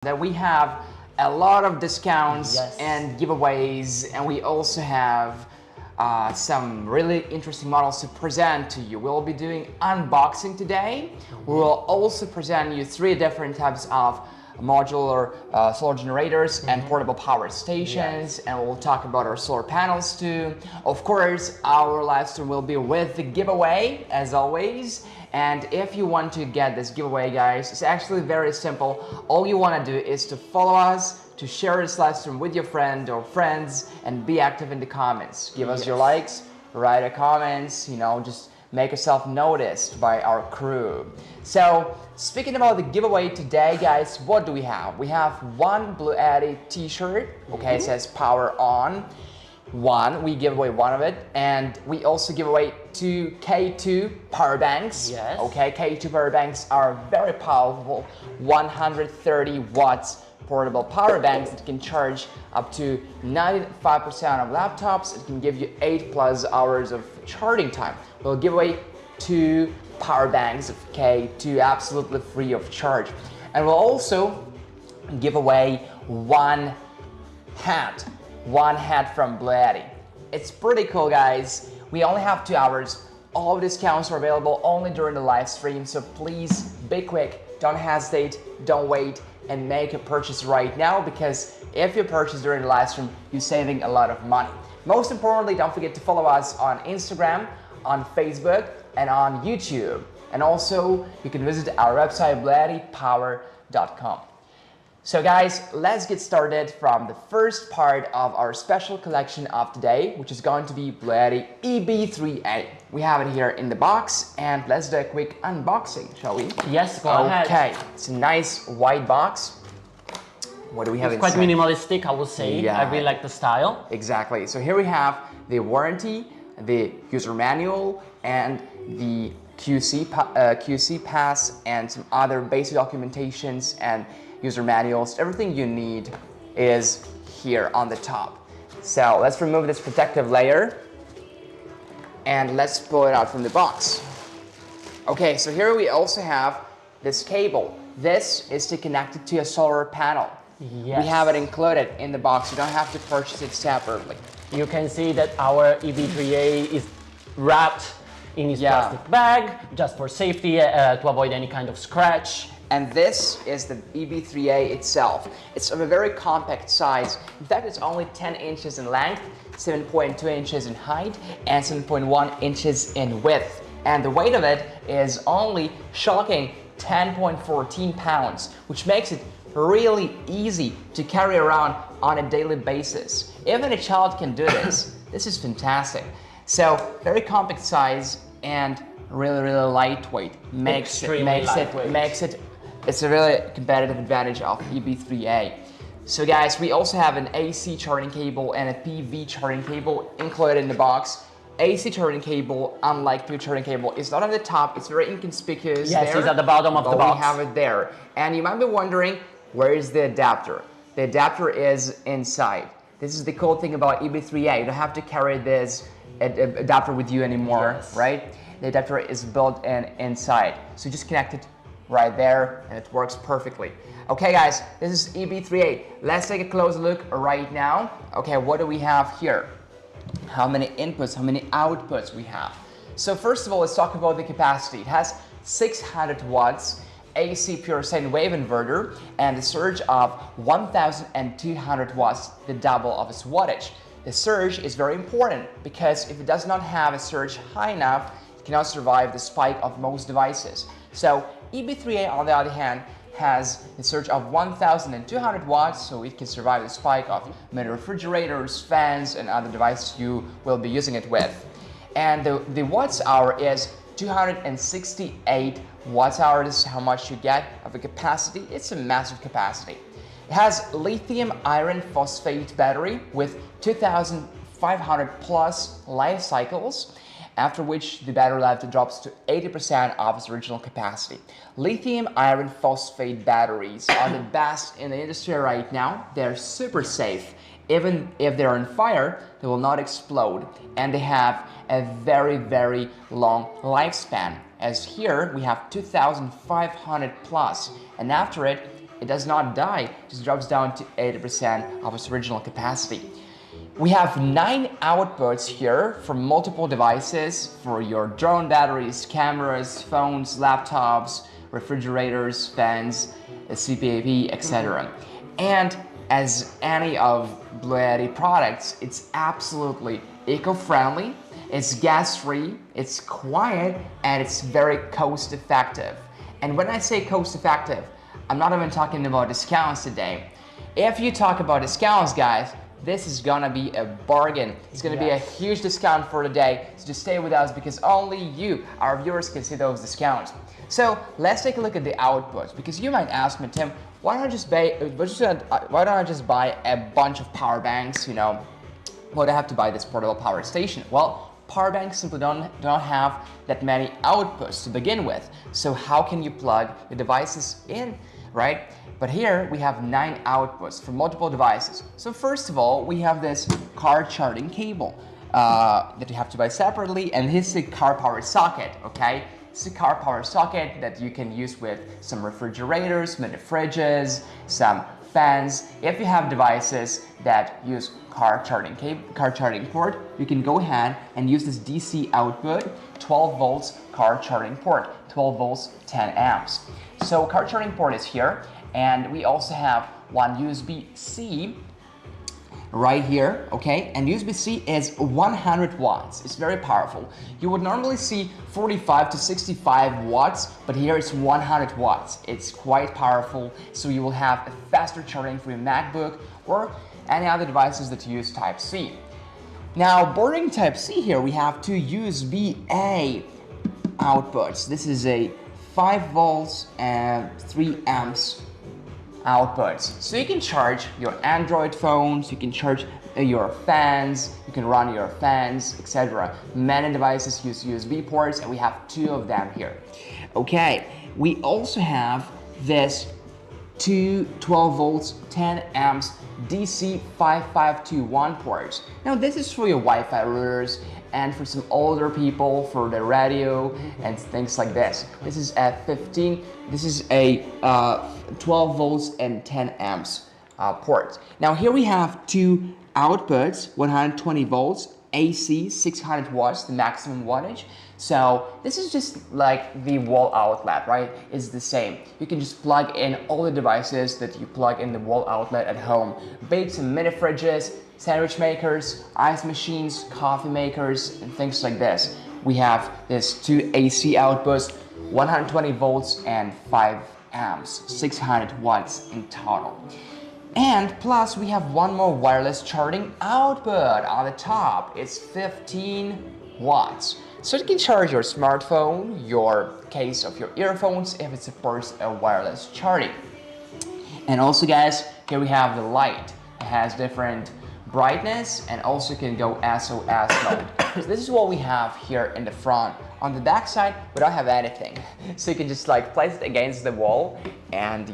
that we have a lot of discounts Yes. and giveaways, and we also have some really interesting models to present to you. We'll be doing unboxing today. We will also present you 3 different types of modular solar generators and portable power stations, and we'll talk about our solar panels too. Of course, our live stream will be with the giveaway as always. And if you want to get this giveaway, guys, it's actually very simple. All you want to do is to follow us, to share this live stream with your friend or friends, and be active in the comments. Give us your likes, write a comments, you know, just make yourself noticed by our crew. So, speaking about the giveaway today, guys, what do we have? We have one BLUETTI t-shirt, okay, it says power on. We give away one of it, and we also give away 2 K2 power banks. Yes. Okay, K2 power banks are very powerful, 130 watts portable power banks that can charge up to 95% of laptops. It can give you 8+ hours of charging time. We'll give away 2 power banks of K2 absolutely free of charge. And we'll also give away one hat from BLUETTI. It's pretty cool, guys. We only have 2 hours. All discounts are available only during the live stream, so please be quick, don't hesitate, don't wait, and make a purchase right now, because if you purchase during the live stream, you're saving a lot of money. Most importantly, don't forget to follow us on Instagram, on Facebook, and on YouTube. And also, you can visit our website, BLUETTIpower.com. So guys, let's get started from the first part of our special collection of today, which is going to be BLUETTI EB3A. We have it here in the box, and let's do a quick unboxing, shall we? Yes, go ahead. Okay, it's a nice white box. What do we have It's inside? quite minimalistic, I would say. Yeah. I really like the style. Exactly. So here we have the warranty, the user manual, and the QC pass, and some other basic documentations and user manuals. Everything you need is here on the top. So let's remove this protective layer and let's pull it out from the box. Okay, so here we also have this cable. This is to connect it to a solar panel. Yes. We have it included in the box. You don't have to purchase it separately. You can see that our EB3A is wrapped in this plastic bag, just for safety, to avoid any kind of scratch. And this is the EB3A itself. It's of a very compact size. In fact, it's only 10 inches in length, 7.2 inches in height, and 7.1 inches in width. And the weight of it is only shocking 10.14 pounds, which makes it really easy to carry around on a daily basis. Even a child can do this. This is fantastic. So, very compact size and really lightweight. It's a really competitive advantage of EB3A. So guys, we also have an AC charging cable and a PV charging cable included in the box. AC charging cable, unlike PV charging cable, is not on the top. It's very inconspicuous. Yes, it's at the bottom of the box. We have it there. And you might be wondering, where is the adapter? The adapter is inside. This is the cool thing about EB3A. You don't have to carry this adapter with you anymore, right? The adapter is built inside. So just connect it right there, and it works perfectly. Okay guys, this is EB3A. Let's take a close look right now. Okay, what do we have here? How many inputs, how many outputs we have? So first of all, let's talk about the capacity. It has 600 watts AC pure sine wave inverter and a surge of 1,200 watts, the double of its wattage. The surge is very important because if it does not have a surge high enough, it cannot survive the spike of most devices. So EB3A, on the other hand, has a surge of 1,200 watts, so it can survive the spike of many refrigerators, fans, and other devices you will be using it with. And the watts hour is 268 watts hour. This is how much you get of a capacity. It's a massive capacity. It has lithium iron phosphate battery with 2,500 plus life cycles, after which the battery life drops to 80% of its original capacity. Lithium iron phosphate batteries are the best in the industry right now. They're super safe. Even if they're on fire, they will not explode, and they have a very long lifespan. As here, we have 2,500 plus, and after it, it does not die, it just drops down to 80% of its original capacity. We have 9 outputs here for multiple devices for your drone batteries, cameras, phones, laptops, refrigerators, fans, CPAP, etc. And as any of BLUETTI products, it's absolutely eco-friendly, it's gas-free, it's quiet, and it's very cost-effective. And when I say cost-effective, I'm not even talking about discounts today. If you talk about discounts, guys, this is gonna be a bargain. It's gonna be a huge discount for the day, so just stay with us because only you, our viewers, can see those discounts. So let's take a look at the outputs, because you might ask me, Tim, why don't I just buy a bunch of power banks, you know? Why do I have to buy this portable power station? Well, power banks simply don't have that many outputs to begin with. So how can you plug the devices in, right? But here we have 9 outputs for multiple devices. So first of all, we have this car charging cable that you have to buy separately, and this is a car power socket, okay? It's a car power socket that you can use with some refrigerators, mini fridges, some fans. If you have devices that use car charging port, you can go ahead and use this DC output, 12 volts car charging port, 12 volts, 10 amps. So car charging port is here, and we also have one USB-C right here, okay? And USB-C is 100 watts. It's very powerful. You would normally see 45 to 65 watts, but here it's 100 watts. It's quite powerful, so you will have a faster charging for your MacBook or any other devices that use Type-C. Now, bordering Type-C here, we have 2 USB-A outputs. This is a 5 volts and 3 amps outputs. So you can charge your Android phones, you can charge your fans, you can run your fans, etc. Many devices use USB ports, and we have 2 of them here. Okay, we also have this 2 12 volts, 10 amps DC 5521 ports. Now this is for your Wi-Fi routers and for some older people for the radio and things like this. This is a 12 volts and 10 amps port. Now here we have 2 outputs, 120 volts, AC 600 watts, the maximum wattage. So this is just like the wall outlet, right? It's the same. You can just plug in all the devices that you plug in the wall outlet at home. Bake some mini fridges, sandwich makers, ice machines, coffee makers, and things like this. We have this 2 AC outputs, 120 volts and 5 amps, 600 watts in total. And plus we have one more wireless charging output on the top. It's 15 watts. So you can charge your smartphone, your case of your earphones if it supports a wireless charging. And also guys, here we have the light. It has different brightness and also can go SOS mode. So this is what we have here in the front. On the back side, we don't have anything. So you can just like place it against the wall and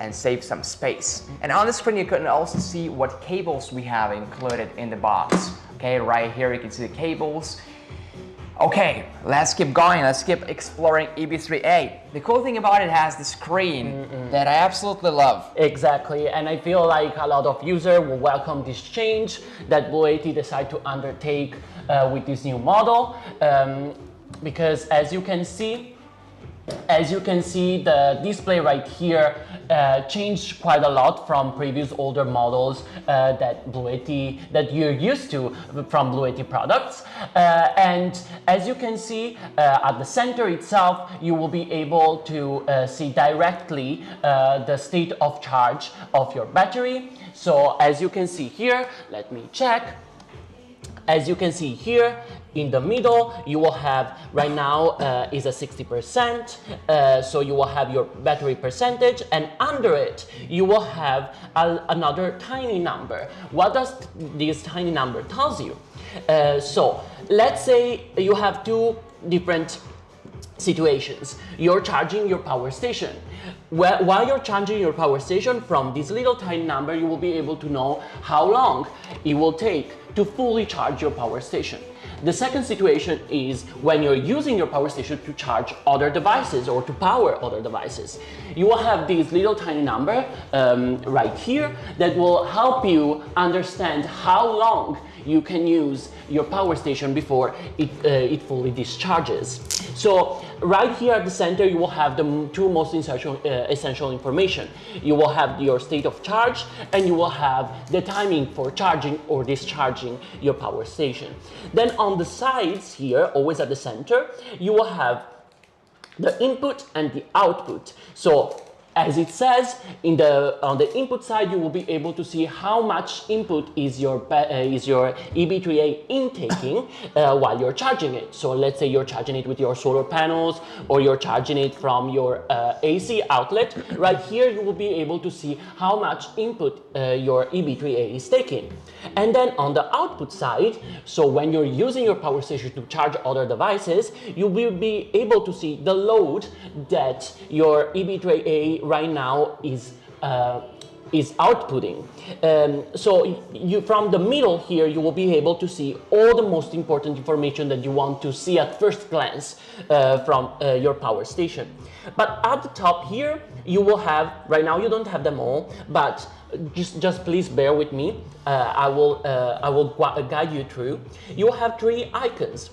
and save some space. And on the screen you can also see what cables we have included in the box. Okay, right here you can see the cables. Okay, let's keep going. Let's keep exploring EB3A. The cool thing about it has the screen that I absolutely love. Exactly, and I feel like a lot of users will welcome this change that BLUETTI decided to undertake with this new model, because as you can see, the display right here changed quite a lot from previous older models that you're used to from BLUETTI products. And as you can see at the center itself, you will be able to see directly the state of charge of your battery. So as you can see here, let me check. As you can see here, in the middle, you will have, right now is a 60%, so you will have your battery percentage, and under it, you will have another tiny number. What does this tiny number tells you? So let's say you have 2 different situations. You're charging your power station. While you're charging your power station, from this little tiny number, you will be able to know how long it will take to fully charge your power station. The second situation is when you're using your power station to charge other devices or to power other devices. You will have this little tiny number right here that will help you understand how long you can use your power station before it fully discharges. So right here at the center, you will have the two most essential information. You will have your state of charge, and you will have the timing for charging or discharging your power station. Then on the sides here, always at the center, you will have the input and the output. So as it says, on the input side, you will be able to see how much input is your EB3A intaking while you're charging it. So let's say you're charging it with your solar panels, or you're charging it from your AC outlet. Right here, you will be able to see how much input your EB3A is taking. And then on the output side, so when you're using your power station to charge other devices, you will be able to see the load that your EB3A right now is outputting. So from the middle here, you will be able to see all the most important information that you want to see at first glance from your power station. But at the top here, you will have, right now you don't have them all, but just please bear with me. I will guide you through. You will have three icons.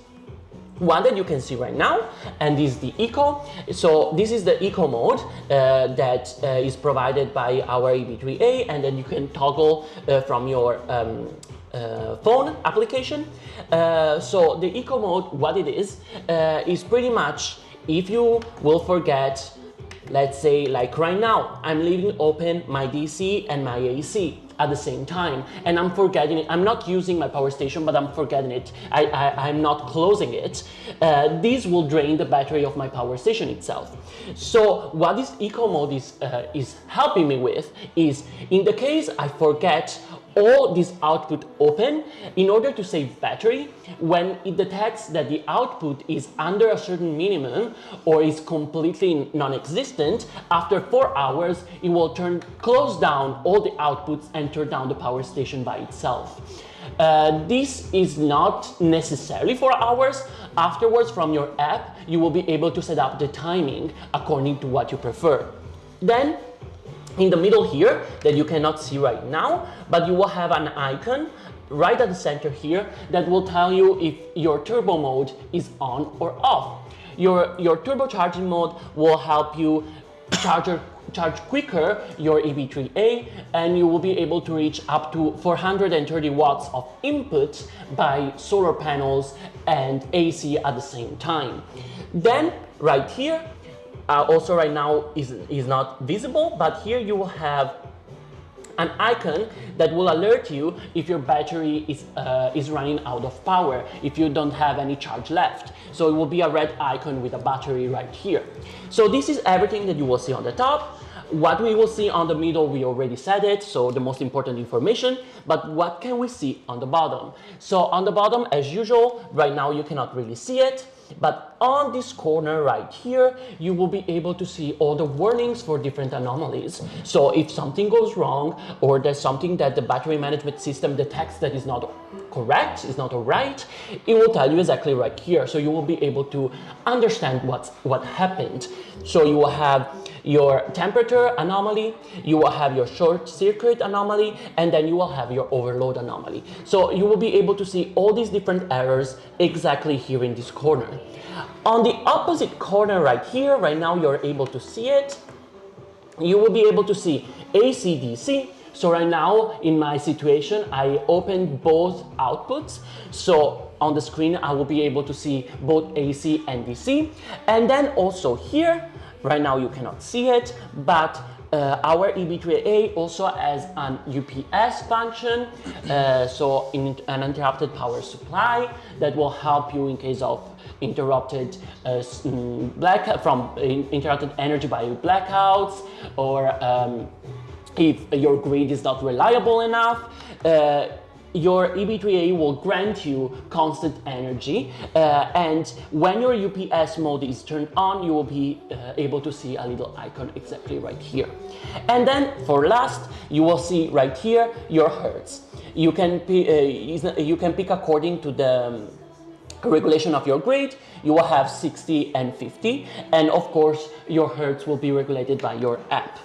One that you can see right now, and this is the eco. So this is the eco mode that is provided by our EB3A, and then you can toggle from your phone application. So the eco mode, what it is pretty much, if you will forget, let's say like right now, I'm leaving open my DC and my AC at the same time, and I'm forgetting it. I'm not using my power station, but I'm forgetting it. I'm not closing it. This will drain the battery of my power station itself. So what this eco mode is helping me with is, in the case I forget all this output open, in order to save battery, when it detects that the output is under a certain minimum or is completely non-existent, after 4 hours it will close down all the outputs and turn down the power station by itself. This is not necessarily 4 hours. Afterwards, from your app, you will be able to set up the timing according to what you prefer. Then in the middle here, that you cannot see right now, but you will have an icon right at the center here that will tell you if your turbo mode is on or off. Your turbocharging mode will help you charge quicker your EB3A, and you will be able to reach up to 430 watts of input by solar panels and AC at the same time. Then right here, also right now is not visible, but here you will have an icon that will alert you if your battery is running out of power, if you don't have any charge left. So it will be a red icon with a battery right here. So this is everything that you will see on the top. What we will see on the middle, we already said it, so the most important information. But what can we see on the bottom? So on the bottom, as usual, right now you cannot really see it, but on this corner right here, you will be able to see all the warnings for different anomalies. So if something goes wrong, or there's something that the battery management system detects that is not correct, is not right, it will tell you exactly right here. So you will be able to understand what happened. So you will have your temperature anomaly, you will have your short circuit anomaly, and then you will have your overload anomaly. So you will be able to see all these different errors exactly here in this corner. On the opposite corner right here, right now you're able to see it, you will be able to see AC/DC. So right now in my situation, I opened both outputs. So on the screen, I will be able to see both AC and DC. And then also here, right now you cannot see it, but our EB3A also has an UPS function, so an uninterrupted power supply that will help you in case of interrupted interrupted energy by blackouts, or if your grid is not reliable enough. Your EB3A will grant you constant energy, and when your UPS mode is turned on, you will be able to see a little icon exactly right here. And then for last, you will see right here your hertz. You can pick according to the regulation of your grid. You will have 60 and 50, and of course your hertz will be regulated by your app.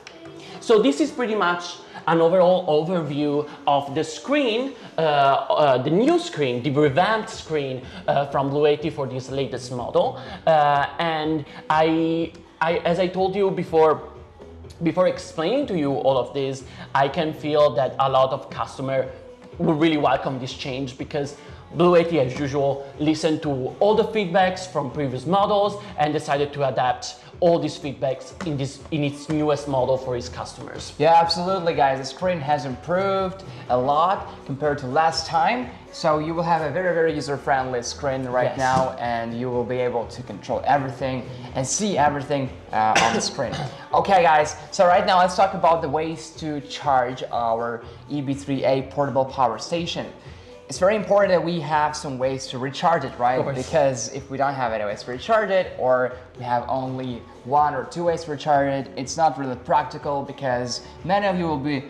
So this is pretty much an overall overview of the screen, the new screen, the revamped screen from BLUETTI for this latest model. And as I told you before explaining to you all of this, I can feel that a lot of customers will really welcome this change, because BLUETTI, as usual, listened to all the feedbacks from previous models and decided to adapt all these feedbacks in its newest model for its customers. Yeah, absolutely, guys. The screen has improved a lot compared to last time. So you will have a very, very user-friendly screen right now, and you will be able to control everything and see everything on the screen. Okay, guys. So right now, let's talk about the ways to charge our EB3A portable power station. It's very important that we have some ways to recharge it, right? Because if we don't have any ways to recharge it, or we have only 1 or 2 ways to recharge it, it's not really practical, because many of you will be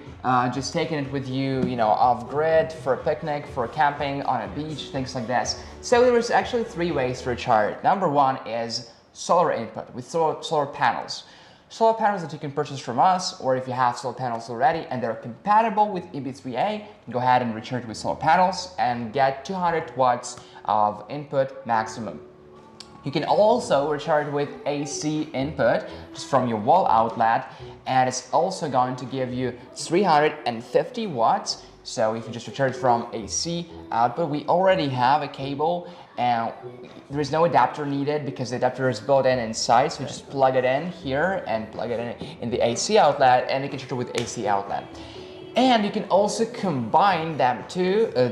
just taking it with you, off grid, for a picnic, for camping, on a beach, things like this. So there's actually 3 ways to recharge it. Number 1 is solar input with solar panels. Solar panels that you can purchase from us, or if you have solar panels already and they're compatible with EB3A, you can go ahead and recharge with solar panels and get 200 watts of input maximum. You can also recharge with AC input just from your wall outlet, and it's also going to give you 350 watts. So if you just recharge from AC output, we already have a cable, and there is no adapter needed because the adapter is built in inside. So you just plug it in here and plug it in the AC outlet, and you can charge it with AC outlet. And you can also combine them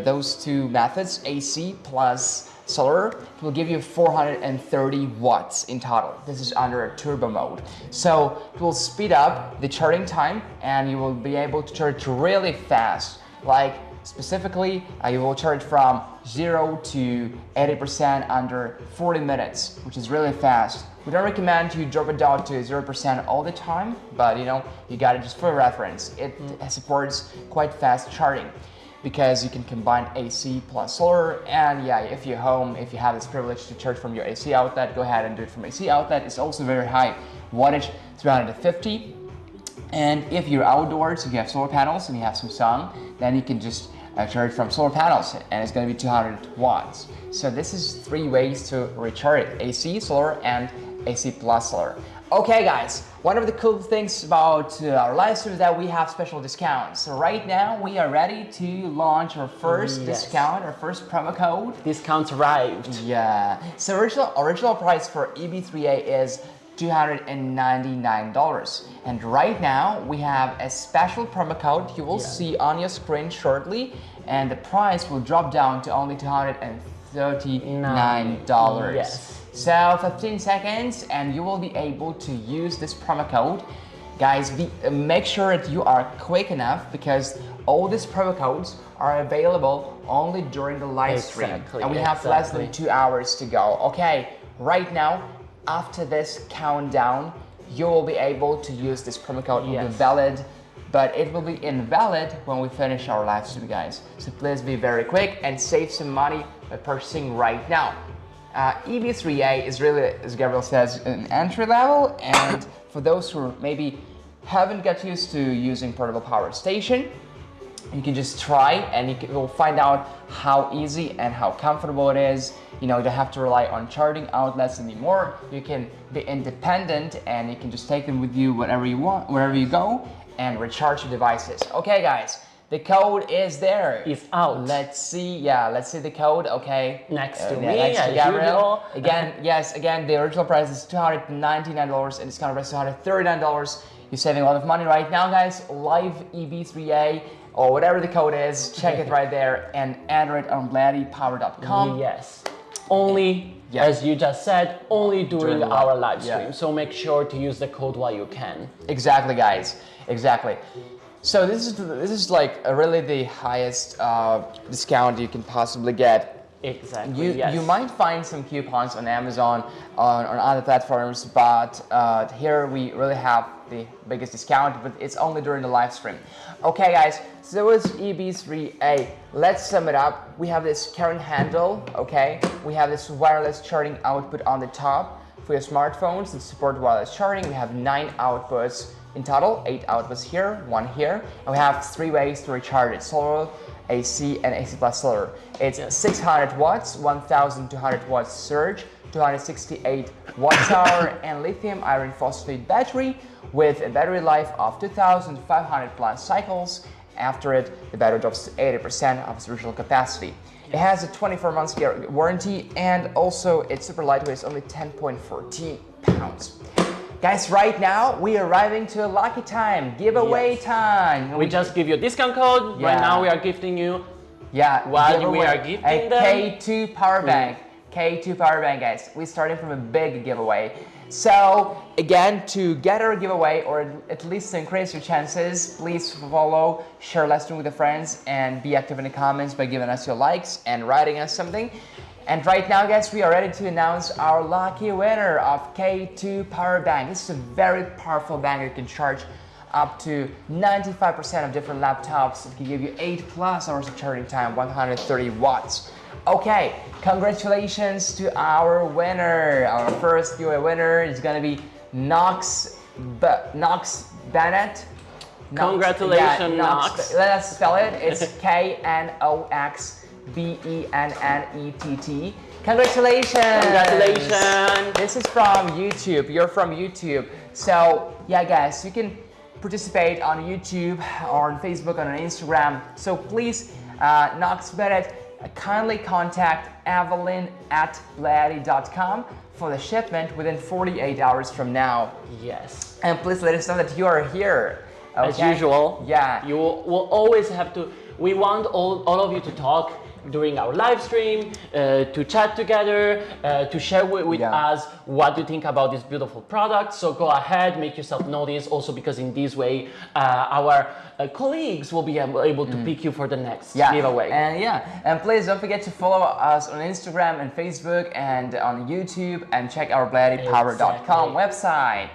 those two methods, AC plus solar. It will give you 430 watts in total. This is under a turbo mode. So it will speed up the charging time, and you will be able to charge really fast. Like specifically, you will charge from 0 to 80% under 40 minutes, which is really fast. We don't recommend you drop it down to 0% all the time, but you got it just for reference. It supports quite fast charging, because you can combine AC plus solar. And yeah, if you're home, if you have this privilege to charge from your AC outlet, go ahead and do it from AC outlet. It's also very high wattage, 350. And if you're outdoors, if you have solar panels and you have some sun, then you can just charge from solar panels, and it's going to be 200 watts. So this is 3 ways to recharge it: AC, solar, and AC plus solar. Okay, guys, one of the cool things about our live stream is that we have special discounts. So right now we are ready to launch our first discount, our first promo code. Discounts arrived. Yeah. So original price for EB3A is $299, and right now we have a special promo code you will see on your screen shortly, and the price will drop down to only $239. Yes. So 15 seconds and you will be able to use this promo code. Guys, make sure that you are quick enough, because all these promo codes are available only during the live stream, and we have less than 2 hours to go. Okay, right now, after this countdown, you will be able to use this promo code. It will be valid, but it will be invalid when we finish our live stream, guys. So please be very quick and save some money by purchasing right now. EB3A is really, as Gabriel says, an entry level, and for those who maybe haven't got used to using portable power station, you can just try, and you will find out how easy and how comfortable it is. You don't have to rely on charging outlets anymore. You can be independent, and you can just take them with you wherever you want, wherever you go, and recharge your devices. Okay, guys, the code is there. It's out. Let's see. Yeah, let's see the code. Okay. Next to me, next to Gabriel. Again, again, the original price is $299, and discount price is $239. You're saving a lot of money right now, guys. Live EB3A, or whatever the code is, check it right there and enter it on BLUETTIpower.com. Yes. Only, as you just said, only during our live stream. So make sure to use the code while you can. Exactly, guys. Exactly. So this is like really the highest discount you can possibly get Exactly. Yes. You might find some coupons on Amazon, on other platforms, but here we really have the biggest discount, but it's only during the live stream. Okay, guys, so that was EB3A. Let's sum it up. We have this current handle, okay? We have this wireless charging output on the top for your smartphones that support wireless charging. We have 9 outputs in total, 8 outputs here, 1 here, and we have 3 ways to recharge it: solar, AC, and AC plus solar. It's 600 watts, 1200 watts surge, 268 watt-hour, and lithium iron phosphate battery with a battery life of 2,500 plus cycles. After it, the battery drops to 80% of its original capacity. It has a 24 months warranty, and also it's super lightweight. It's only 10.14 pounds. Guys, right now we are arriving to a lucky time, giveaway time. We just give you a discount code. Yeah. Right now we are gifting you. Yeah, While we are gifting a them, K2 power bank. K2 power bank, guys. We're starting from a big giveaway. So again, to get our giveaway, or at least to increase your chances, please follow, share Livestream with your friends, and be active in the comments by giving us your likes and writing us something. And right now, guys, we are ready to announce our lucky winner of K2 power bank. This is a very powerful bank that can charge up to 95% of different laptops. It can give you 8+ hours of charging time, 130 watts. Okay, congratulations to our winner. Our first giveaway winner is gonna be Knox Bennett. Congratulations, Knox. Let us spell it. It's KNOXBENNETT. Congratulations! Congratulations! This is from YouTube. You're from YouTube. So yeah, guys, you can participate on YouTube or on Facebook or on Instagram. So please, Knox Bennett, kindly contact Evelyn at BLUETTI.com for the shipment within 48 hours from now. Yes. And please let us know that you are here. Okay? As usual. Yeah. You will always have to. We want all of you to talk during our live stream, to chat together, to share with us what you think about this beautiful product. So go ahead, make yourself notice, also because in this way our colleagues will be able to pick you for the next giveaway. And please don't forget to follow us on Instagram and Facebook and on YouTube, and check our BLUETTIpower.com website.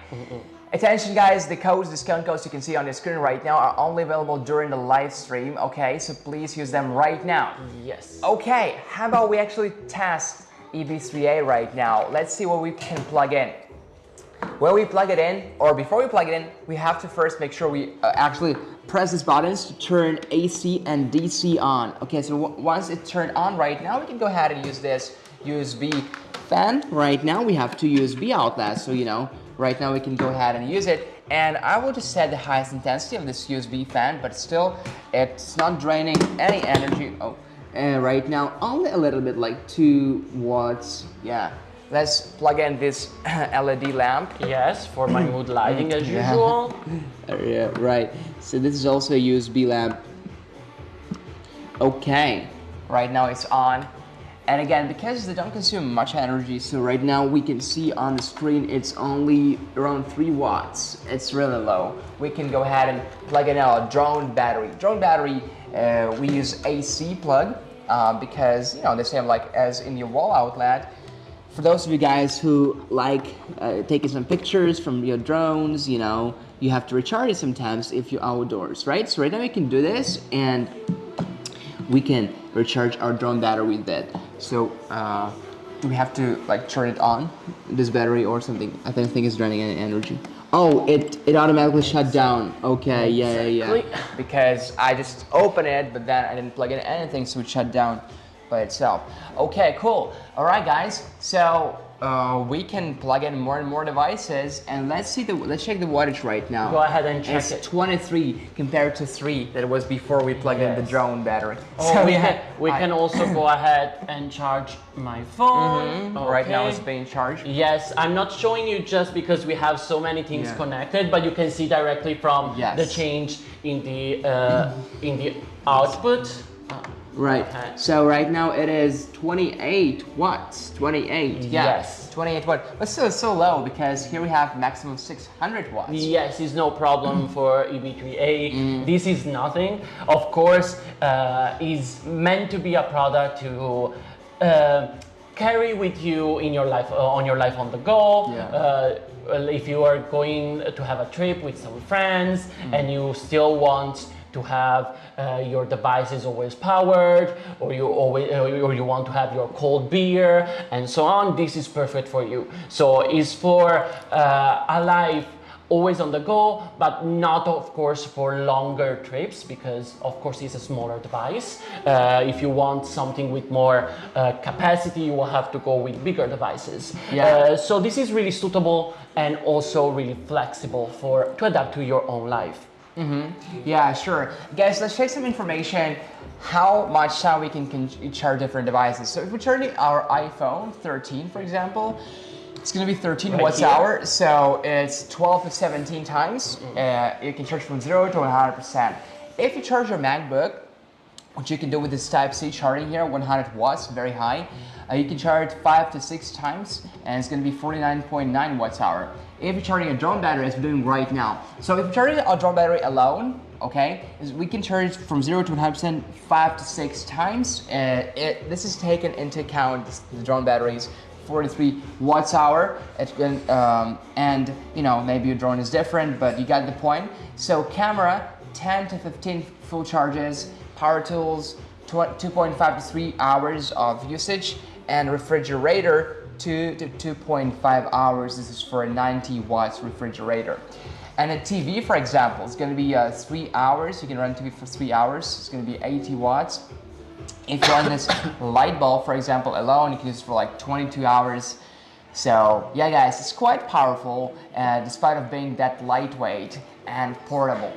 Attention, guys, the discount codes you can see on the screen right now are only available during the live stream, okay? So please use them right now. Yes. Okay, how about we actually test EB3A right now? Let's see what we can plug in. When we plug it in, or before we plug it in, we have to first make sure we actually press these buttons to turn AC and DC on. Okay, so once it's turned on right now, we can go ahead and use this USB fan. Right now we have 2 USB outlets, so you know, right now we can go ahead and use it. And I will just set the highest intensity of this USB fan, but still it's not draining any energy. And right now only a little bit, like 2 watts. Yeah. Let's plug in this LED lamp. Yes, for my mood lighting as usual. Yeah, right. So this is also a USB lamp. Okay, right now it's on. And again, because they don't consume much energy, so right now we can see on the screen it's only around 3 watts. It's really low. We can go ahead and plug in our drone battery. Drone battery, we use AC plug because, you know, the same like as in your wall outlet. For those of you guys who like taking some pictures from your drones, you know, you have to recharge it sometimes if you're outdoors, right? So right now we can do this, and we can recharge our drone battery with that. So do we have to like turn it on, this battery, or something? I don't think it's draining any energy. Oh, it automatically shut down. Okay, yeah. Because I just opened it, but then I didn't plug in anything, so it shut down by itself. Okay, cool. All right, guys. So we can plug in more and more devices, and let's check the wattage right now. Go ahead and check it's it. 23 compared to 3 that it was before we plugged in the drone battery. Oh, so we can also go ahead and charge my phone. Okay. Right now it's being charged. Yes, I'm not showing you just because we have so many things connected, but you can see directly from the change in the output. Right. Okay. So right now it is 28 watts. 28. Yeah. Yes. 28 watts. But still it's so low because here we have maximum 600 watts. Yes, it's no problem for EB3A. This is nothing. Of course, is meant to be a product to carry with you in your life, on your life on the go. Yeah. If you are going to have a trip with some friends and you still want to have your devices always powered, or you want to have your cold beer and so on, this is perfect for you. So it's for a life always on the go, but not of course for longer trips, because of course it's a smaller device. If you want something with more capacity, you will have to go with bigger devices. Yeah. So this is really suitable and also really flexible to adapt to your own life. Yeah, sure. Guys, let's check some information how much time we can charge different devices. So if we're charging our iPhone 13, for example, it's going to be 13 Right watts here. hour, so it's 12 to 17 times. You can charge from 0 to 100%. If you charge your MacBook, which you can do with this Type-C charging here, 100 watts, very high, you can charge 5 to 6 times, and it's going to be 49.9 watts hour. If you're charging a drone battery, as we're doing right now, so if you're charging a drone battery alone, okay, we can charge from 0 to 100% 5 to 6 times. This is taken into account, the drone batteries, 43 watts hour, and you know, maybe your drone is different, but you got the point. So camera, 10 to 15 full charges, power tools, 2.5 to 3 hours of usage, and refrigerator 2 to 2.5 hours. This is for a 90 watts refrigerator. And a TV, for example, is going to be 3 hours. You can run TV for 3 hours. It's going to be 80 watts. If you run this light bulb, for example, alone, you can use it for like 22 hours. So yeah, guys, it's quite powerful, despite of being that lightweight and portable.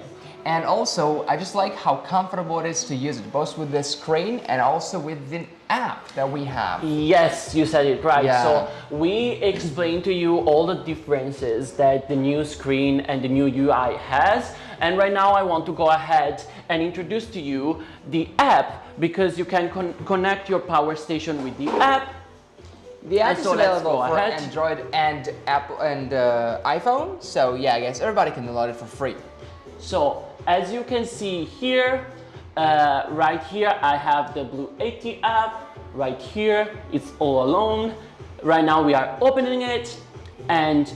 And also, I just like how comfortable it is to use it, both with the screen and also with the app that we have. Yes, you said it right. Yeah. So we explained to you all the differences that the new screen and the new UI has. And right now I want to go ahead and introduce to you the app, because you can connect your power station with the app. The app is available for ahead. Android and Apple and iPhone. So yeah, I guess everybody can download it for free. So as you can see here, right here I have the BLUETTI app. Right here it's all alone. Right now we are opening it, and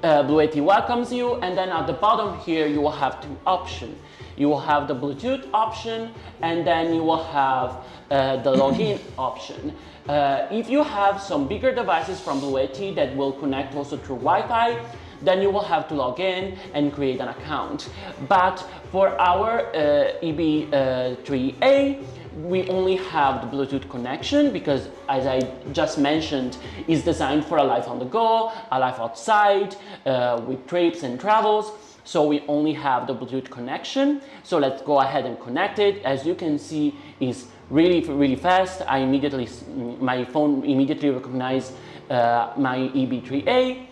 BLUETTI welcomes you. And then at the bottom here you will have two options. You will have the Bluetooth option, and then you will have the login option. If you have some bigger devices from BLUETTI that will connect also through Wi-Fi, then you will have to log in and create an account. But for our EB3A, we only have the Bluetooth connection, because as I just mentioned, it's designed for a life on the go, a life outside, with trips and travels. So we only have the Bluetooth connection. So let's go ahead and connect it. As you can see, it's really fast. My phone immediately recognized my EB3A.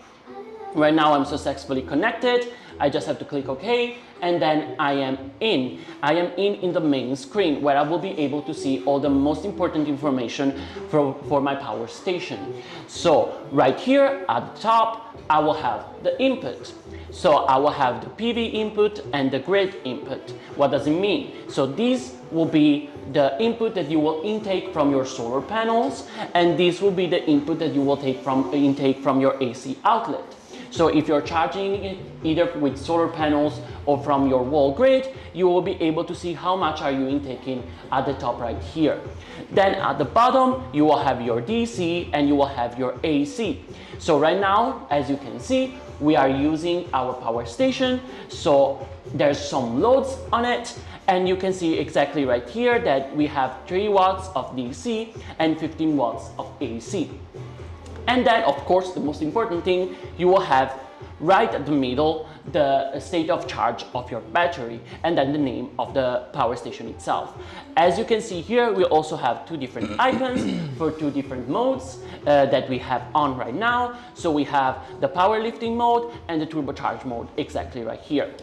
Right now I'm successfully connected. I just have to click OK, and then I am in. I am in the main screen, where I will be able to see all the most important information for my power station. So right here at the top, I will have the input. So I will have the PV input and the grid input. What does it mean? So these will be the input that you will intake from your solar panels, and this will be the input that you will intake from your AC outlet. So if you're charging it either with solar panels or from your wall grid, you will be able to see how much are you intaking at the top right here. Then at the bottom, you will have your DC and you will have your AC. So right now, as you can see, we are using our power station. So there's some loads on it, and you can see exactly right here that we have 3 watts of DC and 15 watts of AC. And then, of course, the most important thing, you will have right at the middle the state of charge of your battery, and then the name of the power station itself. As you can see here, we also have 2 different icons for 2 different modes that we have on right now. So we have the powerlifting mode and the turbocharge mode exactly right here.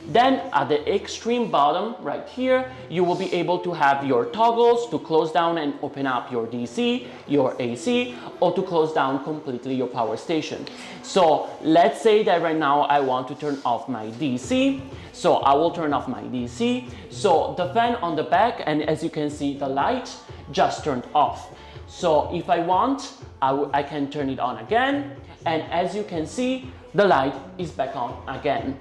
Then at the extreme bottom right here, you will be able to have your toggles to close down and open up your DC, your AC, or to close down completely your power station. So let's say that right now I want to turn off my DC. So I will turn off my DC. So the fan on the back, and as you can see, the light just turned off. So if I want, I can turn it on again, and as you can see, the light is back on again.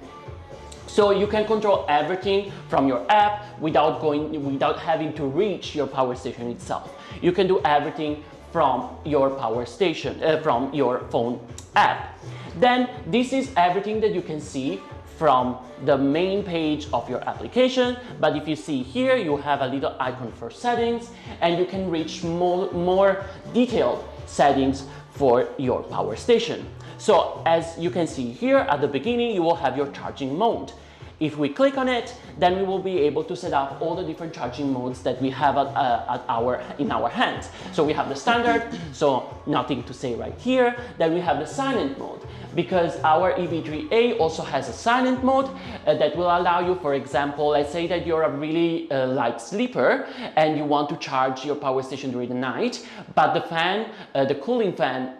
So you can control everything from your app without having to reach your power station itself. You can do everything from your power station, from your phone app. Then this is everything that you can see from the main page of your application. But if you see here, you have a little icon for settings, and you can reach more detailed settings for your power station. So as you can see here at the beginning, you will have your charging mode. If we click on it, then we will be able to set up all the different charging modes that we have in our hands. So we have the standard, so nothing to say right here. Then we have the silent mode, because our EB3A also has a silent mode that will allow you, for example, let's say that you're a really light sleeper and you want to charge your power station during the night, but the fan, the cooling fan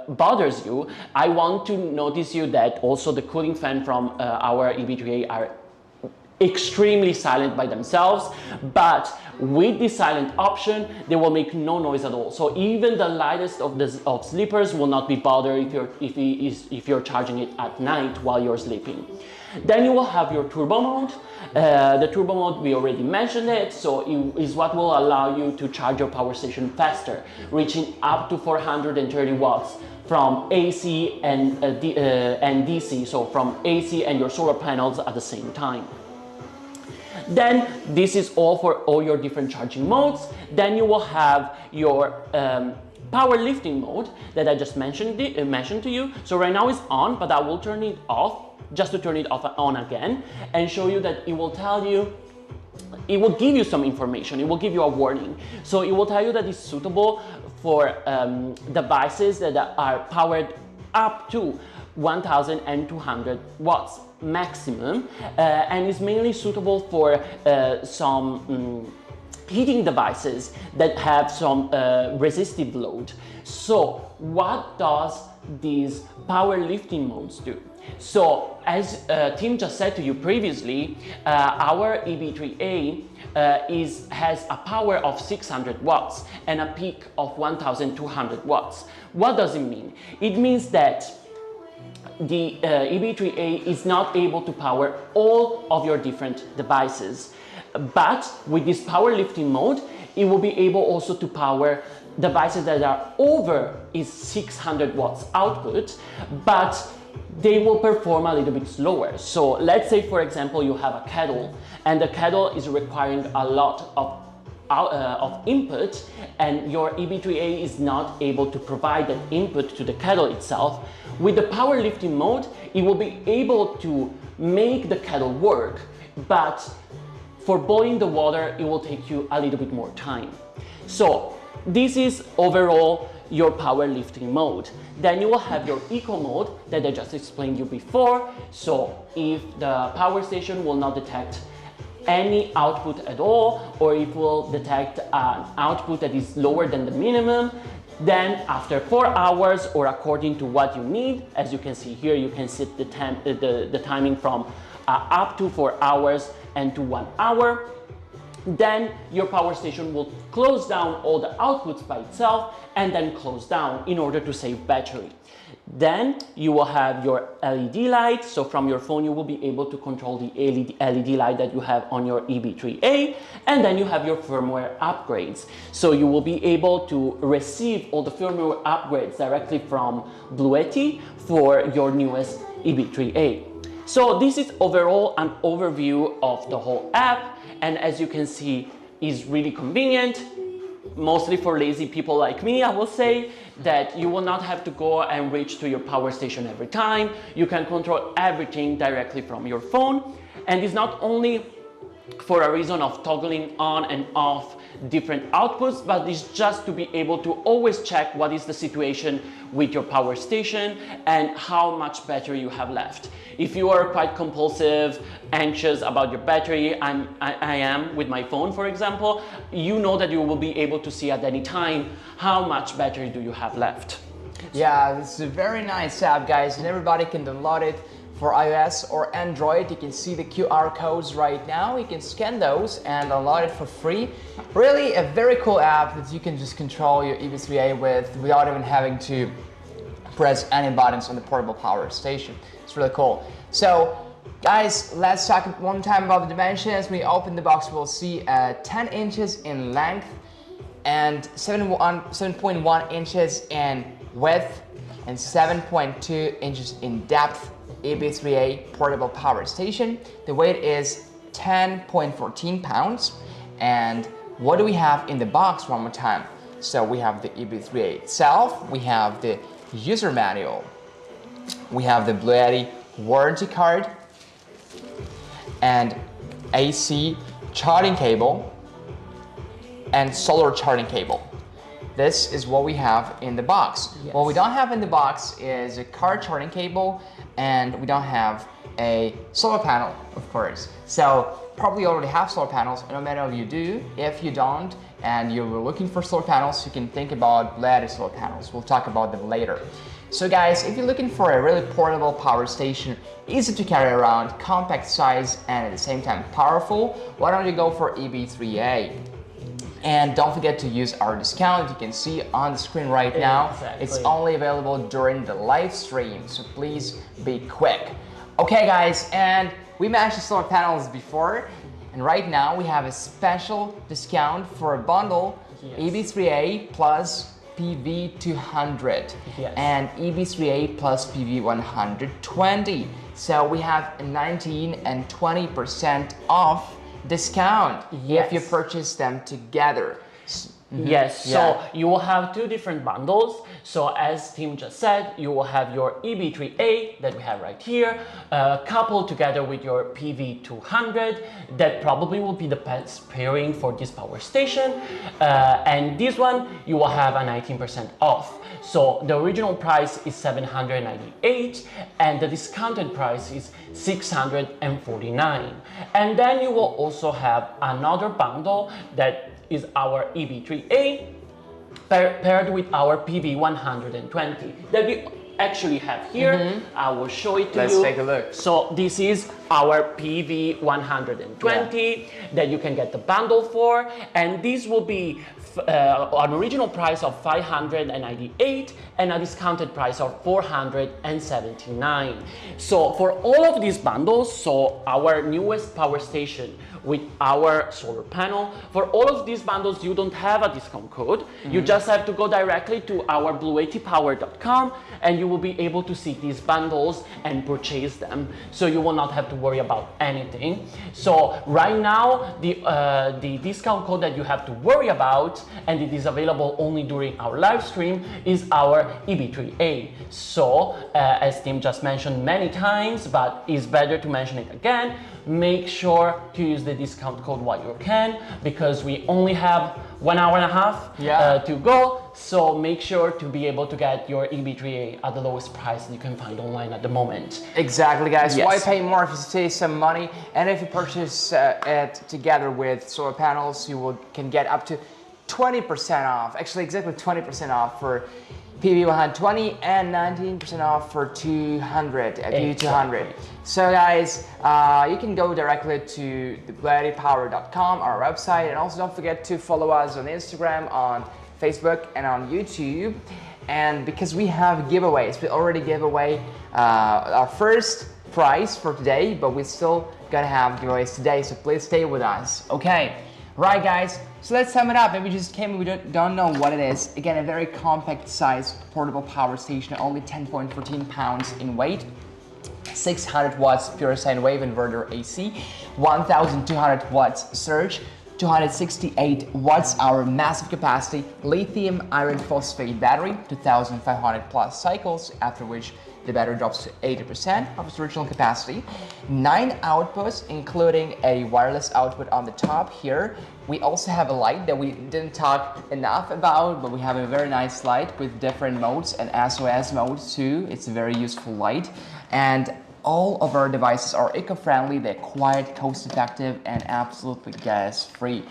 bothers you. I want to notice you that also the cooling fan from our EB3A are extremely silent by themselves, but with the silent option, they will make no noise at all. So even the lightest of sleepers will not be bothered if you're charging it at night while you're sleeping. Then you will have your turbo mode. The turbo mode, we already mentioned it, so it is what will allow you to charge your power station faster, reaching up to 430 watts from AC and DC, so from AC and your solar panels at the same time. Then this is all for all your different charging modes. Then you will have your power lifting mode that I just mentioned to you. So right now it's on, but I will turn it off just to turn it off and on again and show you that it will tell you, it will give you some information, it will give you a warning. So it will tell you that it's suitable for devices that are powered up to 1200 watts maximum, and is mainly suitable for some heating devices that have some resistive load. So what does these power lifting modes do? So as Tim just said to you previously, our EB3A has a power of 600 watts and a peak of 1200 watts. What does it mean? It means that the EB3A is not able to power all of your different devices. But with this power lifting mode, it will be able also to power devices that are over its 600 watts output, but they will perform a little bit slower. So let's say, for example, you have a kettle, and the kettle is requiring a lot of input, and your EB3A is not able to provide that input to the kettle itself. With the power lifting mode, it will be able to make the kettle work, but for boiling the water, it will take you a little bit more time. So this is overall your power lifting mode. Then you will have your eco mode that I just explained you before. So if the power station will not detect any output at all, or it will detect an output that is lower than the minimum, then after 4 hours, or according to what you need, as you can see here, you can set the timing from up to 4 hours and to 1 hour. Then your power station will close down all the outputs by itself and then close down in order to save battery. Then you will have your LED light. So from your phone, you will be able to control the LED light that you have on your EB3A. And then you have your firmware upgrades. So you will be able to receive all the firmware upgrades directly from BLUETTI for your newest EB3A. So this is overall an overview of the whole app. And as you can see, is really convenient, mostly for lazy people like me. I will say that you will not have to go and reach to your power station every time. You can control everything directly from your phone. And it's not only for a reason of toggling on and off different outputs, but it's just to be able to always check what is the situation with your power station and how much battery you have left. If you are quite compulsive, anxious about your battery, I am with my phone, for example, you know that you will be able to see at any time how much battery do you have left. Yeah, this is a very nice app, guys, and everybody can download it for iOS or Android, you can see the QR codes right now. You can scan those and download it for free. Really a very cool app that you can just control your EB3A with without even having to press any buttons on the portable power station. It's really cool. So guys, let's talk one time about the dimensions. When we open the box, we'll see 10 inches in length and 7.1 inches in width and 7.2 inches in depth EB3A portable power station. The weight is 10.14 pounds. And what do we have in the box one more time? So we have the EB3A itself, we have the user manual, we have the BLUETTI warranty card, and AC charging cable, and solar charging cable. This is what we have in the box. Yes. What we don't have in the box is a car charging cable, and we don't have a solar panel, of course. So probably already have solar panels, and no matter if you do, if you don't, and you're looking for solar panels, you can think about BLUETTI solar panels. We'll talk about them later. So guys, if you're looking for a really portable power station, easy to carry around, compact size, and at the same time powerful, why don't you go for EB3A? And don't forget to use our discount. You can see on the screen right now. Exactly. It's only available during the live stream, so please be quick. Okay guys, and we mentioned solar panels before, and right now we have a special discount for a bundle, yes. EB3A plus PV200 yes. and EB3A plus PV120. So we have a 19 and 20% off discount yes. if you purchase them together. Yes, so you will have two different bundles. So as Tim just said, you will have your EB3A that we have right here, coupled together with your PV200 that probably will be the best pairing for this power station. And this one, you will have a 19% off. So the original price is $798 and the discounted price is $649. And then you will also have another bundle that is our EB3A paired with our PV120 that we actually have here. I will show it to you. Let's take a look. So this is our PV120 that you can get the bundle for, and this will be an original price of $598 and a discounted price of $479. So for all of these bundles, so our newest power station with our solar panel, for all of these bundles you don't have a discount code. You just have to go directly to our BLUETTIpower.com and you will be able to see these bundles and purchase them, so you will not have to worry about anything. So right now the discount code that you have to worry about, and it is available only during our live stream, is our EB3A. So as Tim just mentioned many times, but it's better to mention it again, make sure to use the discount code while you can, because we only have 1 hour and a half to go. So make sure to be able to get your EB3A at the lowest price that you can find online at the moment. Exactly, guys. Yes. Why pay more if you save some money? And if you purchase it together with solar panels, you can get up to 20% off. Actually, exactly 20% off for PV120 and 19% off for PV200. So guys, you can go directly to the BLUETTIpower.com, our website, and also don't forget to follow us on Instagram, on Facebook, and on YouTube. And because we have giveaways, we already gave away our first prize for today, but we're still gonna have giveaways today, so please stay with us. Okay, right guys, so let's sum it up. Maybe just came, we don't know what it is. Again, a very compact size portable power station, only 10.14 pounds in weight, 600 watts pure sine wave inverter AC, 1200 watts surge, 268 watts hour massive capacity, lithium iron phosphate battery, 2500 plus cycles, after which the battery drops to 80% of its original capacity. 9 outputs, including a wireless output on the top here. We also have a light that we didn't talk enough about, but we have a very nice light with different modes and SOS modes too. It's a very useful light. And all of our devices are eco-friendly, they're quiet, cost-effective, and absolutely gas-free.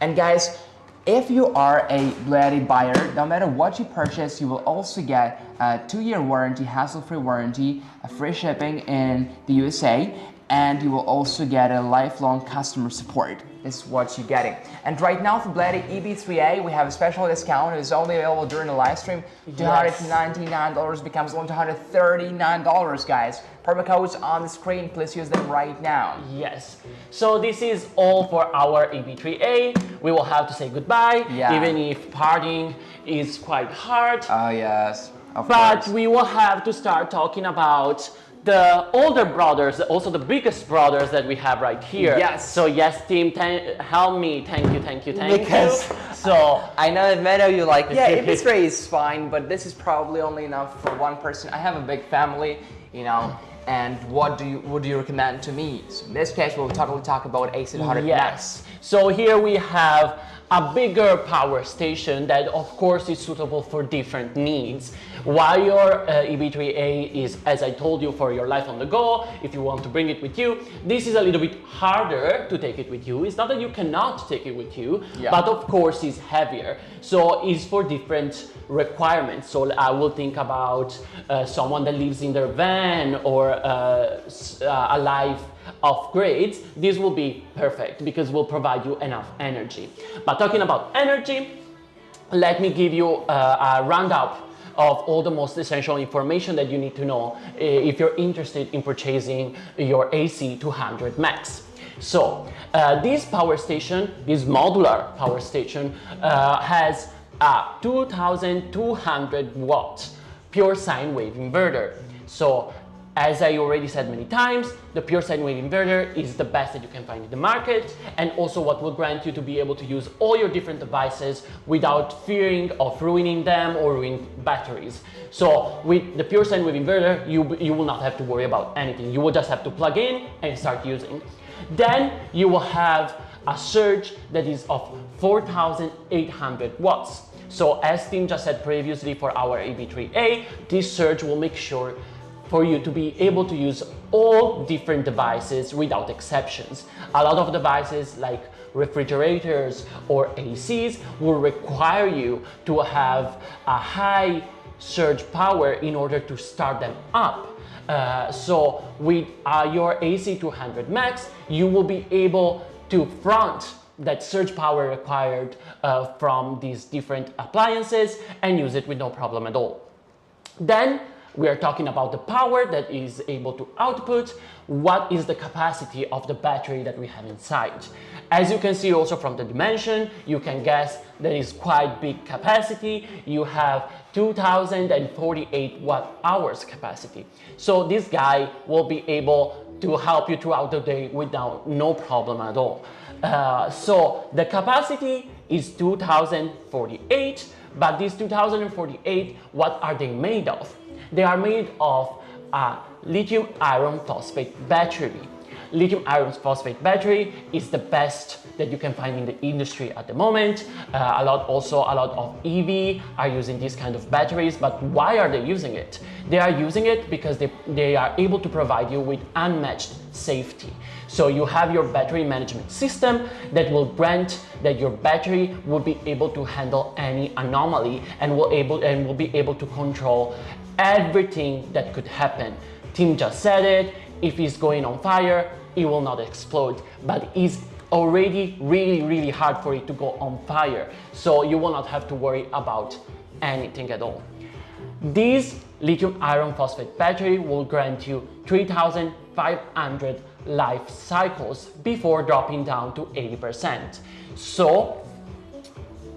And guys, If you are a BLUETTI buyer, no matter what you purchase, you will also get a 2-year warranty, hassle-free warranty, a free shipping in the USA, and you will also get a lifelong customer support. This is what you're getting. And right now for BLUETTI EB3A, we have a special discount. It's only available during the live stream. $299 becomes only $239, guys. Promo codes on the screen. Please use them right now. Yes. So this is all for our EB3A. We will have to say goodbye, even if parting is quite hard. Oh yes, of but course. we will have to start talking about the older brothers, also the biggest brothers that we have right here. Yes. So yes, team, help me. Thank you. Because so I know that many of you like, yeah, EB3 is fine, but this is probably only enough for one person. I have a big family, you know, and what do you recommend to me? So in this case, we'll totally talk about AC200 Max. So here we have a bigger power station that of course is suitable for different needs. While your EB3A is, as I told you, for your life on the go, if you want to bring it with you, this is a little bit harder to take it with you. It's not that you cannot take it with you, but of course it's heavier. So it's for different requirements. So I will think about someone that lives in their van or a life of grades. This will be perfect because it will provide you enough energy. But talking about energy, let me give you a roundup of all the most essential information that you need to know if you're interested in purchasing your AC200 Max. So this power station, this modular power station, has a 2200 watt pure sine wave inverter. So as I already said many times, the pure sine wave inverter is the best that you can find in the market, and also what will grant you to be able to use all your different devices without fearing of ruining them or ruining batteries. So with the pure sine wave inverter, you will not have to worry about anything. You will just have to plug in and start using. Then you will have a surge that is of 4800 watts. So as Tim just said previously for our EB3A, this surge will make sure for you to be able to use all different devices without exceptions. A lot of devices like refrigerators or ACs will require you to have a high surge power in order to start them up. So with your AC200 Max, you will be able to front that surge power required from these different appliances and use it with no problem at all. Then we are talking about the power that is able to output. What is the capacity of the battery that we have inside? As you can see also from the dimension, you can guess that is quite big capacity. You have 2048 watt hours capacity. So this guy will be able to help you throughout the day without no problem at all. So the capacity is 2048, but these 2048, what are they made of? They are made of a lithium iron phosphate battery. Lithium iron phosphate battery is the best that you can find in the industry at the moment. A lot of EV are using these kind of batteries, but why are they using it? They are using it because they are able to provide you with unmatched safety. So you have your battery management system that will grant that your battery will be able to handle any anomaly and will be able to control everything that could happen. Tim just said it, if it's going on fire, it will not explode, but it's already really hard for it to go on fire. So you will not have to worry about anything at all. This lithium iron phosphate battery will grant you 3500 life cycles before dropping down to 80%. So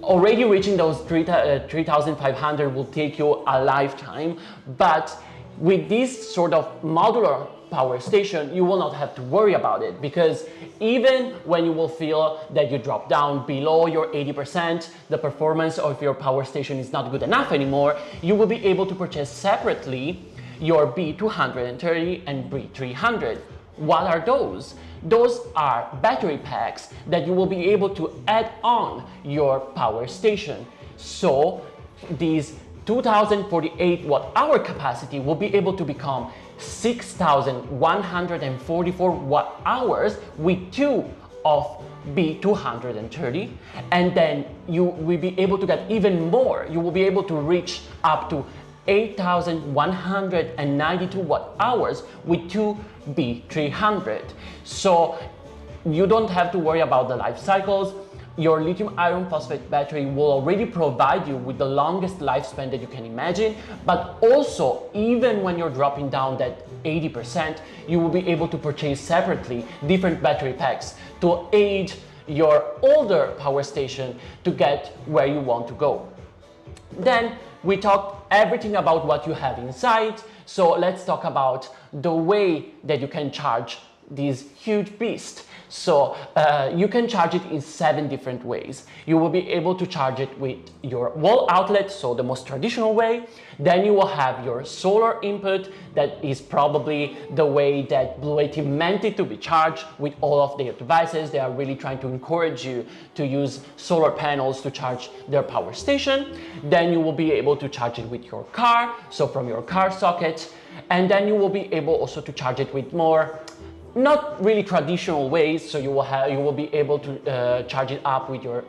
already reaching those 3500 will take you a lifetime, but with this sort of modular power station, you will not have to worry about it, because even when you will feel that you drop down below your 80%, the performance of your power station is not good enough anymore, you will be able to purchase separately your B230 and B300. What are those? Those are battery packs that you will be able to add on your power station. So these 2048 watt hour capacity will be able to become 6144 watt hours with 2 of B230, and then you will be able to get even more. You will be able to reach up to 8,192 watt hours with 2 B300. So you don't have to worry about the life cycles. Your lithium iron phosphate battery will already provide you with the longest lifespan that you can imagine, but also even when you're dropping down that 80%, you will be able to purchase separately different battery packs to aid your older power station to get where you want to go. Then we talked everything about what you have inside, so let's talk about the way that you can charge this huge beast. So you can charge it in 7 different ways. You will be able to charge it with your wall outlet, so the most traditional way. Then you will have your solar input, that is probably the way that BLUETTI meant it to be charged with all of their devices. They are really trying to encourage you to use solar panels to charge their power station. Then you will be able to charge it with your car, so from your car socket. And then you will be able also to charge it with more not really traditional ways, so you will be able to charge it up with your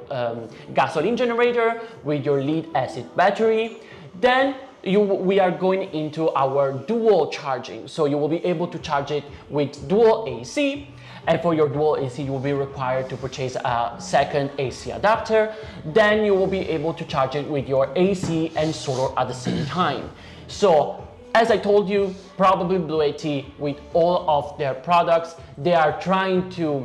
gasoline generator, with your lead acid battery. Then we are going into our dual charging, so you will be able to charge it with dual AC, and for your dual AC you will be required to purchase a second AC adapter. Then you will be able to charge it with your AC and solar at the same time. So as I told you, probably BLUETTI, with all of their products, they are trying to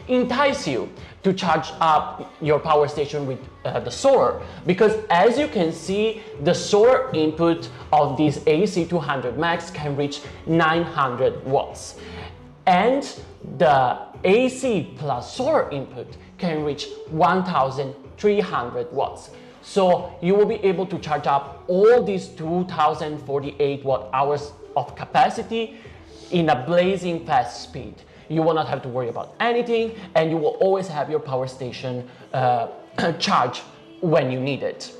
entice you to charge up your power station with the solar, because as you can see, the solar input of this AC200 Max can reach 900 watts, and the AC plus solar input can reach 1,300 watts. So you will be able to charge up all these 2,048 watt hours of capacity in a blazing fast speed. You will not have to worry about anything, and you will always have your power station charged when you need it.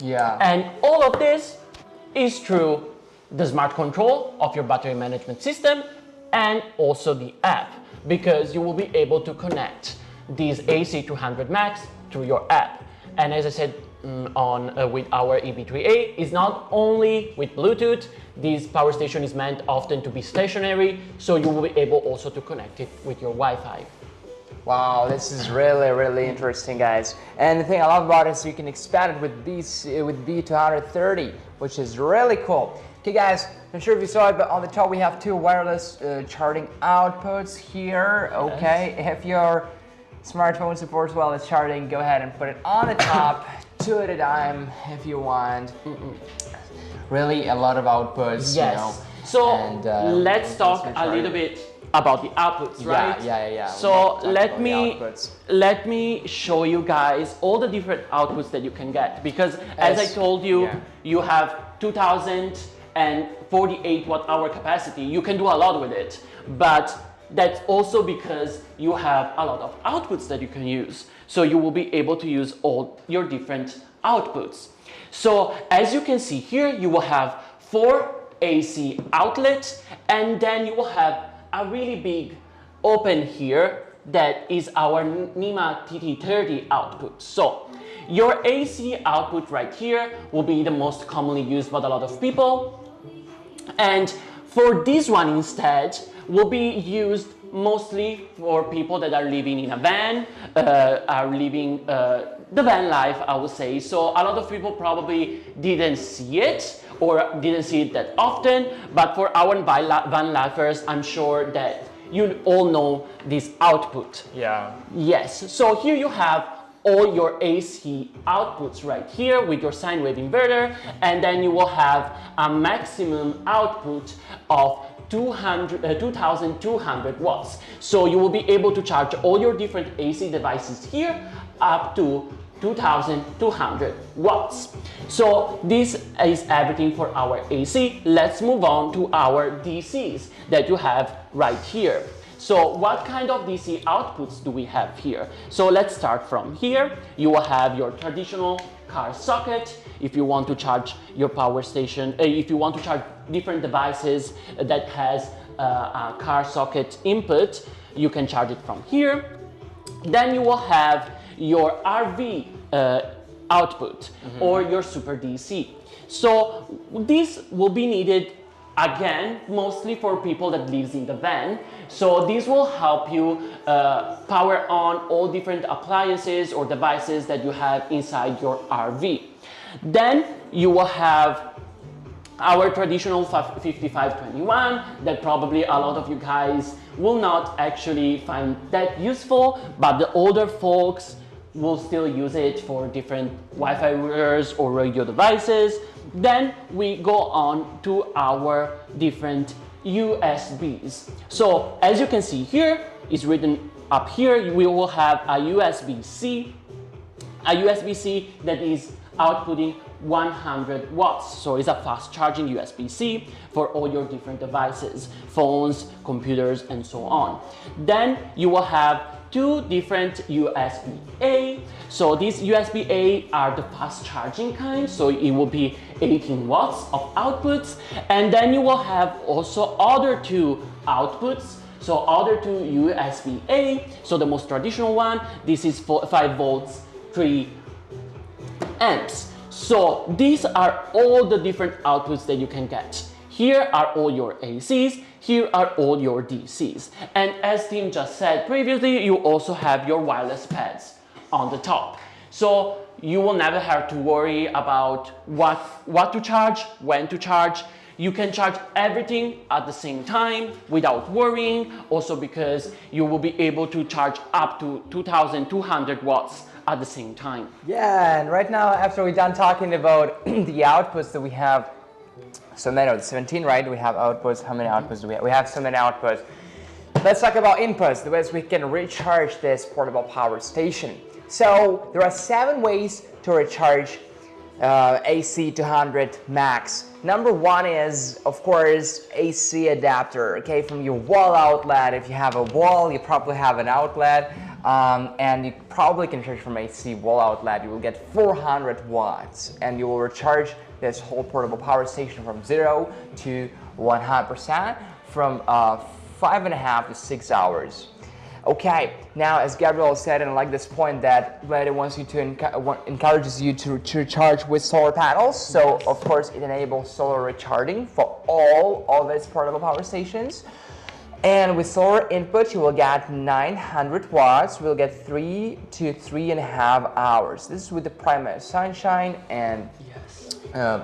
Yeah. And all of this is through the smart control of your battery management system and also the app, because you will be able to connect this AC200 Max through your app. And as I said, with our EB3A, is not only with Bluetooth. This power station is meant often to be stationary, so you will be able also to connect it with your Wi-Fi. Wow, this is really, really interesting, guys. And the thing I love about it is you can expand it with B230, which is really cool. Okay, guys, not sure if you saw it, but on the top we have 2 wireless charging outputs here. Okay, yes. If your smartphone supports wireless charging, go ahead and put it on the top. 2 at a time if you want. Really a lot of outputs, yes. You know. So and, let's talk a little bit about the outputs, right? Yeah. So let me show you guys all the different outputs that you can get, because as I told you, you have 2,048 watt hour capacity. You can do a lot with it, but that's also because you have a lot of outputs that you can use. So you will be able to use all your different outputs. So as you can see here, you will have 4 AC outlets, and then you will have a really big open here that is our NEMA TT30 output. So your AC output right here will be the most commonly used by a lot of people. And for this one instead, will be used mostly for people that are living in a van, are living the van life, I would say. So a lot of people probably didn't see it or didn't see it that often, but for our van lifers, I'm sure that you all know this output. Yeah. Yes, so here you have all your AC outputs right here with your sine wave inverter, and then you will have a maximum output of 2,200 watts. So you will be able to charge all your different AC devices here up to 2,200 watts. So this is everything for our AC. Let's move on to our DCs that you have right here. So what kind of DC outputs do we have here? So let's start from here. You will have your traditional car socket if you want to charge your power station, if you want to charge different devices that has a car socket input. You can charge it from here. Then you will have your RV output or your Super DC. So this will be needed again, mostly for people that lives in the van. So this will help you power on all different appliances or devices that you have inside your RV. Then you will have our traditional 5521 that probably a lot of you guys will not actually find that useful, but the older folks will still use it for different Wi-Fi routers or radio devices. Then we go on to our different USBs. So as you can see here, it's written up here, we will have a USB-C that is outputting 100 watts. So it's a fast charging USB-C for all your different devices, phones, computers, and so on. Then you will have two different USB-A. So these USB-A are the fast charging kind, so it will be 18 watts of outputs. And then you will have also other two outputs. So other two USB-A. So the most traditional one, this is 5 volts, 3 amps. So these are all the different outputs that you can get. Here are all your ACs, here are all your DCs. And as Tim just said previously, you also have your wireless pads on the top. So you will never have to worry about what to charge, when to charge. You can charge everything at the same time without worrying, also because you will be able to charge up to 2200 watts at the same time. Yeah, and right now, after we're done talking about the outputs that we have, so many, 17, right? We have outputs. How many outputs do we have? We have so many outputs. Let's talk about inputs, the ways we can recharge this portable power station. So there are 7 ways to recharge AC200 Max. Number 1 is, of course, AC adapter, okay, from your wall outlet. If you have a wall, you probably have an outlet, and you probably can charge from AC wall outlet. You will get 400 watts, and you will recharge this whole portable power station from 0 to 100% from 5.5 to 6 hours. Okay, now as Gabriel said, and I like this point that BLUETTI wants you to encourages you to recharge with solar panels. So of course it enables solar recharging for all of its portable power stations. And with solar input, you will get 900 watts. We'll get 3 to 3.5 hours. This is with the primary sunshine and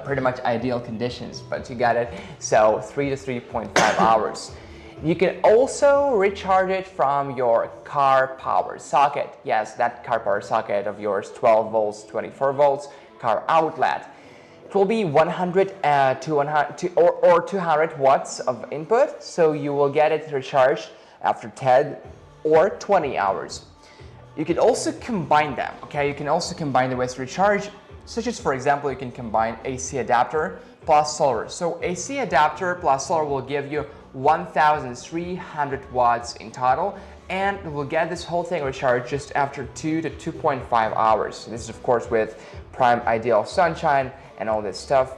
pretty much ideal conditions, but you got it. So 3 to 3.5 hours. You can also recharge it from your car power socket. Yes, that car power socket of yours, 12 volts, 24 volts, car outlet. It will be 100 or 200 watts of input, so you will get it recharged after 10 or 20 hours. You can also combine them, okay? You can also combine the ways to recharge, such as, for example, you can combine AC adapter plus solar. So AC adapter plus solar will give you 1,300 watts in total, and we'll get this whole thing recharged just after 2 to 2.5 hours. This is of course with prime ideal sunshine and all this stuff.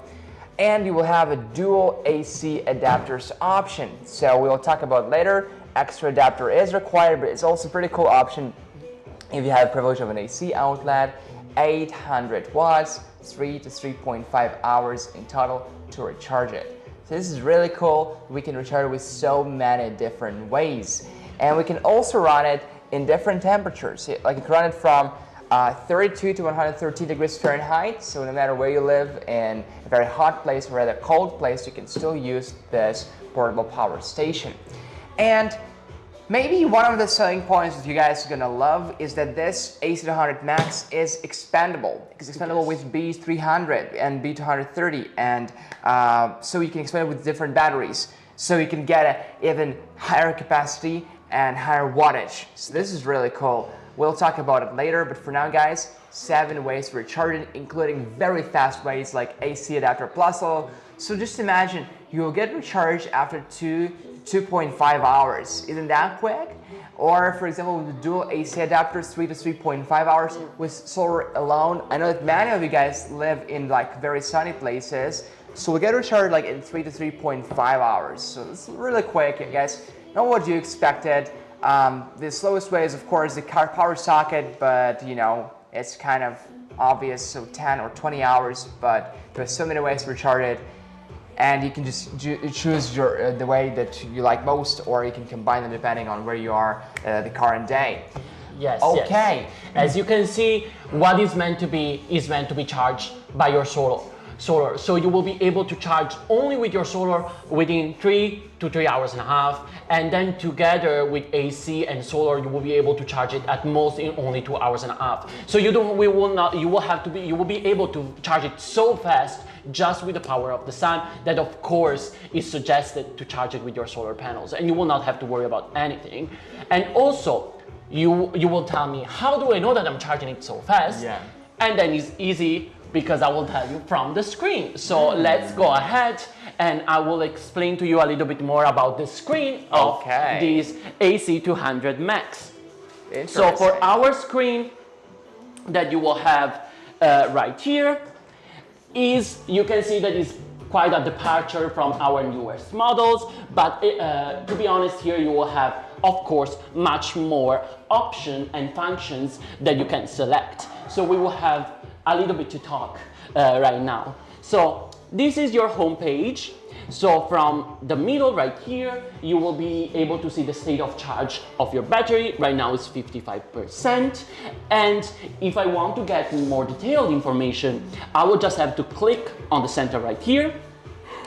And you will have a dual AC adapters option. So we'll talk about later. Extra adapter is required, but it's also a pretty cool option if you have privilege of an AC outlet. 800 watts, 3 to 3.5 hours in total to recharge it. So this is really cool. We can recharge it with so many different ways. And we can also run it in different temperatures. Like you can run it from 32 to 113 degrees Fahrenheit. So no matter where you live, in a very hot place or a cold place, you can still use this portable power station. And maybe one of the selling points that you guys are gonna love is that this AC200 Max is expandable. It's expandable with B300 and B230, and so you can expand it with different batteries. So you can get an even higher capacity and higher wattage. So this is really cool. We'll talk about it later, but for now, guys, 7 ways to recharge it, including very fast ways like AC adapter plus solar. So just imagine you will get recharged after 2.5 hours. Isn't that quick? Or for example, with the dual AC adapters, 3 to 3.5 hours with solar alone. I know that many of you guys live in like very sunny places, so we'll get recharged like in 3 to 3.5 hours. So it's really quick, guys. Not what you expected. The slowest way is, of course, the car power socket, but you know, it's kind of obvious, so 10 or 20 hours, but there's so many ways to recharge it, and you can just choose the way that you like most, or you can combine them depending on where you are the current day. Yes. Okay. Yes. As you can see, what is meant to be charged by your solar. So you will be able to charge only with your solar within 3 to 3 hours and a half, and then together with AC and solar, you will be able to charge it at most in only 2 hours and a half. So you will be able to charge it so fast just with the power of the sun that of course is suggested to charge it with your solar panels, and you will not have to worry about anything. And also, you will tell me, how do I know that I'm charging it so fast? Yeah. And then it's easy, because I will tell you from the screen. So let's go ahead and I will explain to you a little bit more about the screen of this AC200 Max. So for our screen that you will have right here is, you can see that it's quite a departure from our newest models, but to be honest, here you will have, of course, much more options and functions that you can select. So we will have a little bit to talk right now. So this is your home page. So from the middle right here, you will be able to see the state of charge of your battery. Right now it's 55%. And if I want to get more detailed information, I will just have to click on the center right here,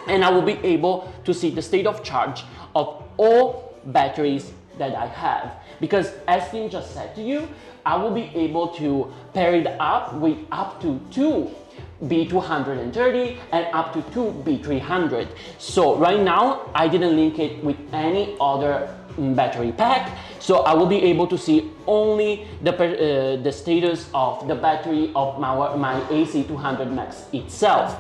and I will be able to see the state of charge of all batteries that I have. Because as Tim just said to you, I will be able to pair it up with up to 2 B230 and up to 2 B300. So right now, I didn't link it with any other battery pack, so I will be able to see only the status of the battery of my AC200 Max itself.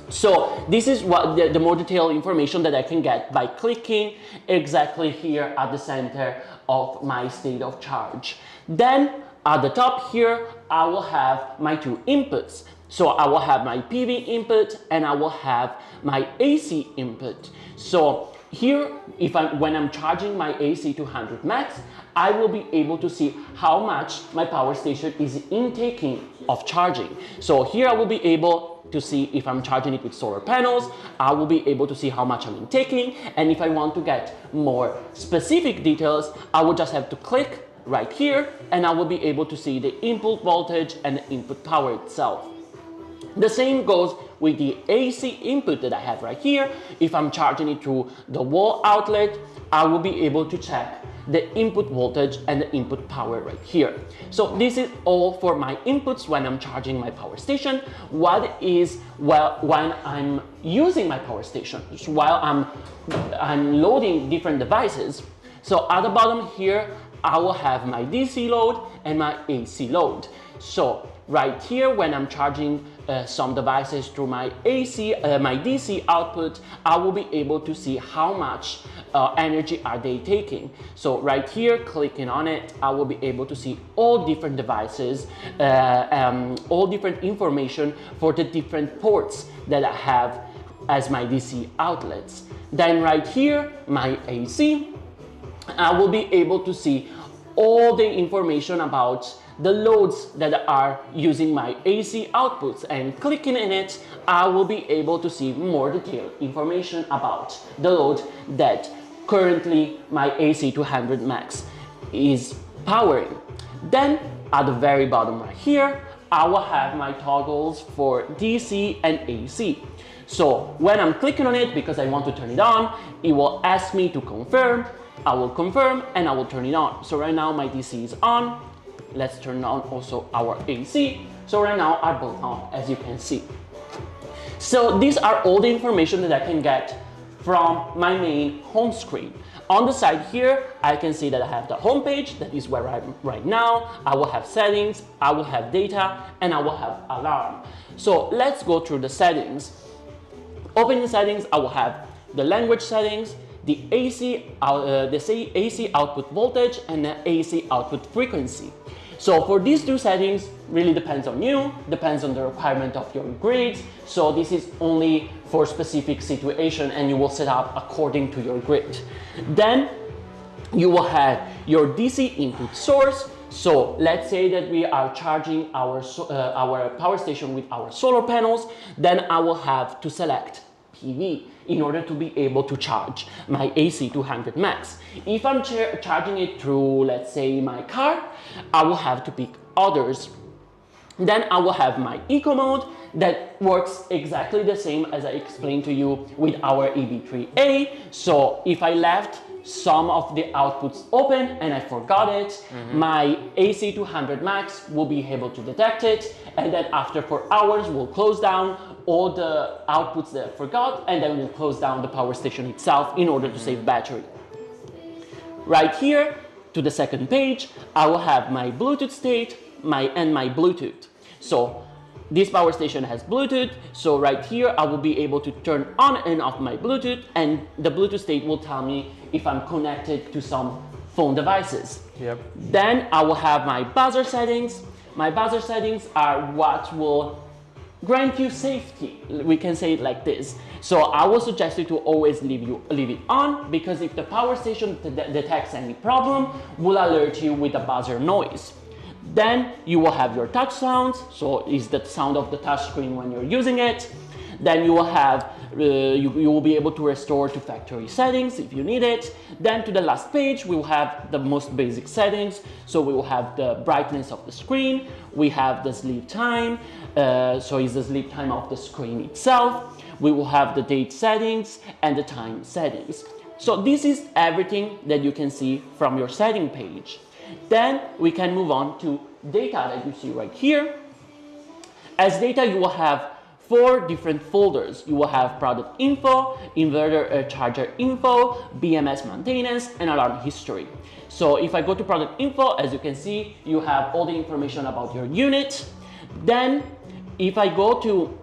So this is what the more detailed information that I can get by clicking exactly here at the center of my state of charge. Then at the top here, I will have my 2 inputs. So I will have my PV input and I will have my AC input. So here, when I'm charging my AC200 Max, I will be able to see how much my power station is intaking of charging. So here I will be able to see if I'm charging it with solar panels, I will be able to see how much I'm intaking, and if I want to get more specific details, I will just have to click right here and I will be able to see the input voltage and the input power itself. The same goes with the AC input that I have right here. If I'm charging it through the wall outlet, I will be able to check the input voltage and the input power right here. So this is all for my inputs when I'm charging my power station. What is, well, when I'm using my power station, while I'm loading different devices. So at the bottom here, I will have my DC load and my AC load. So right here, when I'm charging some devices through my my DC output, I will be able to see how much energy are they taking. So right here, clicking on it, I will be able to see all different devices, all different information for the different ports that I have as my DC outlets. Then right here, my AC, I will be able to see all the information about the loads that are using my AC outputs, and clicking in it, I will be able to see more detailed information about the load that currently my AC200 Max is powering. Then at the very bottom right here, I will have my toggles for DC and AC. So when I'm clicking on it, because I want to turn it on, it will ask me to confirm. I will confirm and I will turn it on. So right now my DC is on. Let's turn on also our AC. So right now are both on, as you can see. So these are all the information that I can get from my main home screen. On the side here, I can see that I have the home page, that is where I'm right now. I will have settings, I will have data, and I will have alarm. So let's go through the settings. Opening settings, I will have the language settings, the AC output voltage, and the AC output frequency. So for these two settings, really depends on you, depends on the requirement of your grid. So this is only for specific situation and you will set up according to your grid. Then you will have your DC input source. So let's say that we are charging our power station with our solar panels, then I will have to select PV in order to be able to charge my AC200 Max. If I'm charging it through, let's say, my car, I will have to pick others. Then I will have my eco mode that works exactly the same as I explained to you with our EB3A. So if I left some of the outputs open and I forgot it, my AC200 Max will be able to detect it, and then after 4 hours we'll close down all the outputs that I forgot, and then we'll close down the power station itself in order to save battery. Right here to the second page, I will have my Bluetooth state and my Bluetooth. So this power station has Bluetooth, so right here I will be able to turn on and off my Bluetooth, and the Bluetooth state will tell me if I'm connected to some phone devices. Yep. Then I will have my buzzer settings. My buzzer settings are what will grant you safety. We can say it like this. So I will suggest you to always leave it on, because if the power station detects any problem, will alert you with a buzzer noise. Then you will have your touch sounds, so it's the sound of the touch screen when you're using it. Then you will have, you will be able to restore to factory settings if you need it. Then to the last page, we will have the most basic settings. So we will have the brightness of the screen, we have the sleep time, so it's the sleep time of the screen itself. We will have the date settings and the time settings. So this is everything that you can see from your setting page. Then we can move on to data that you see right here. As data, you will have 4 different folders. You will have product info, inverter charger info, BMS maintenance, and alarm history. So if I go to product info, as you can see, you have all the information about your unit. Then if I go to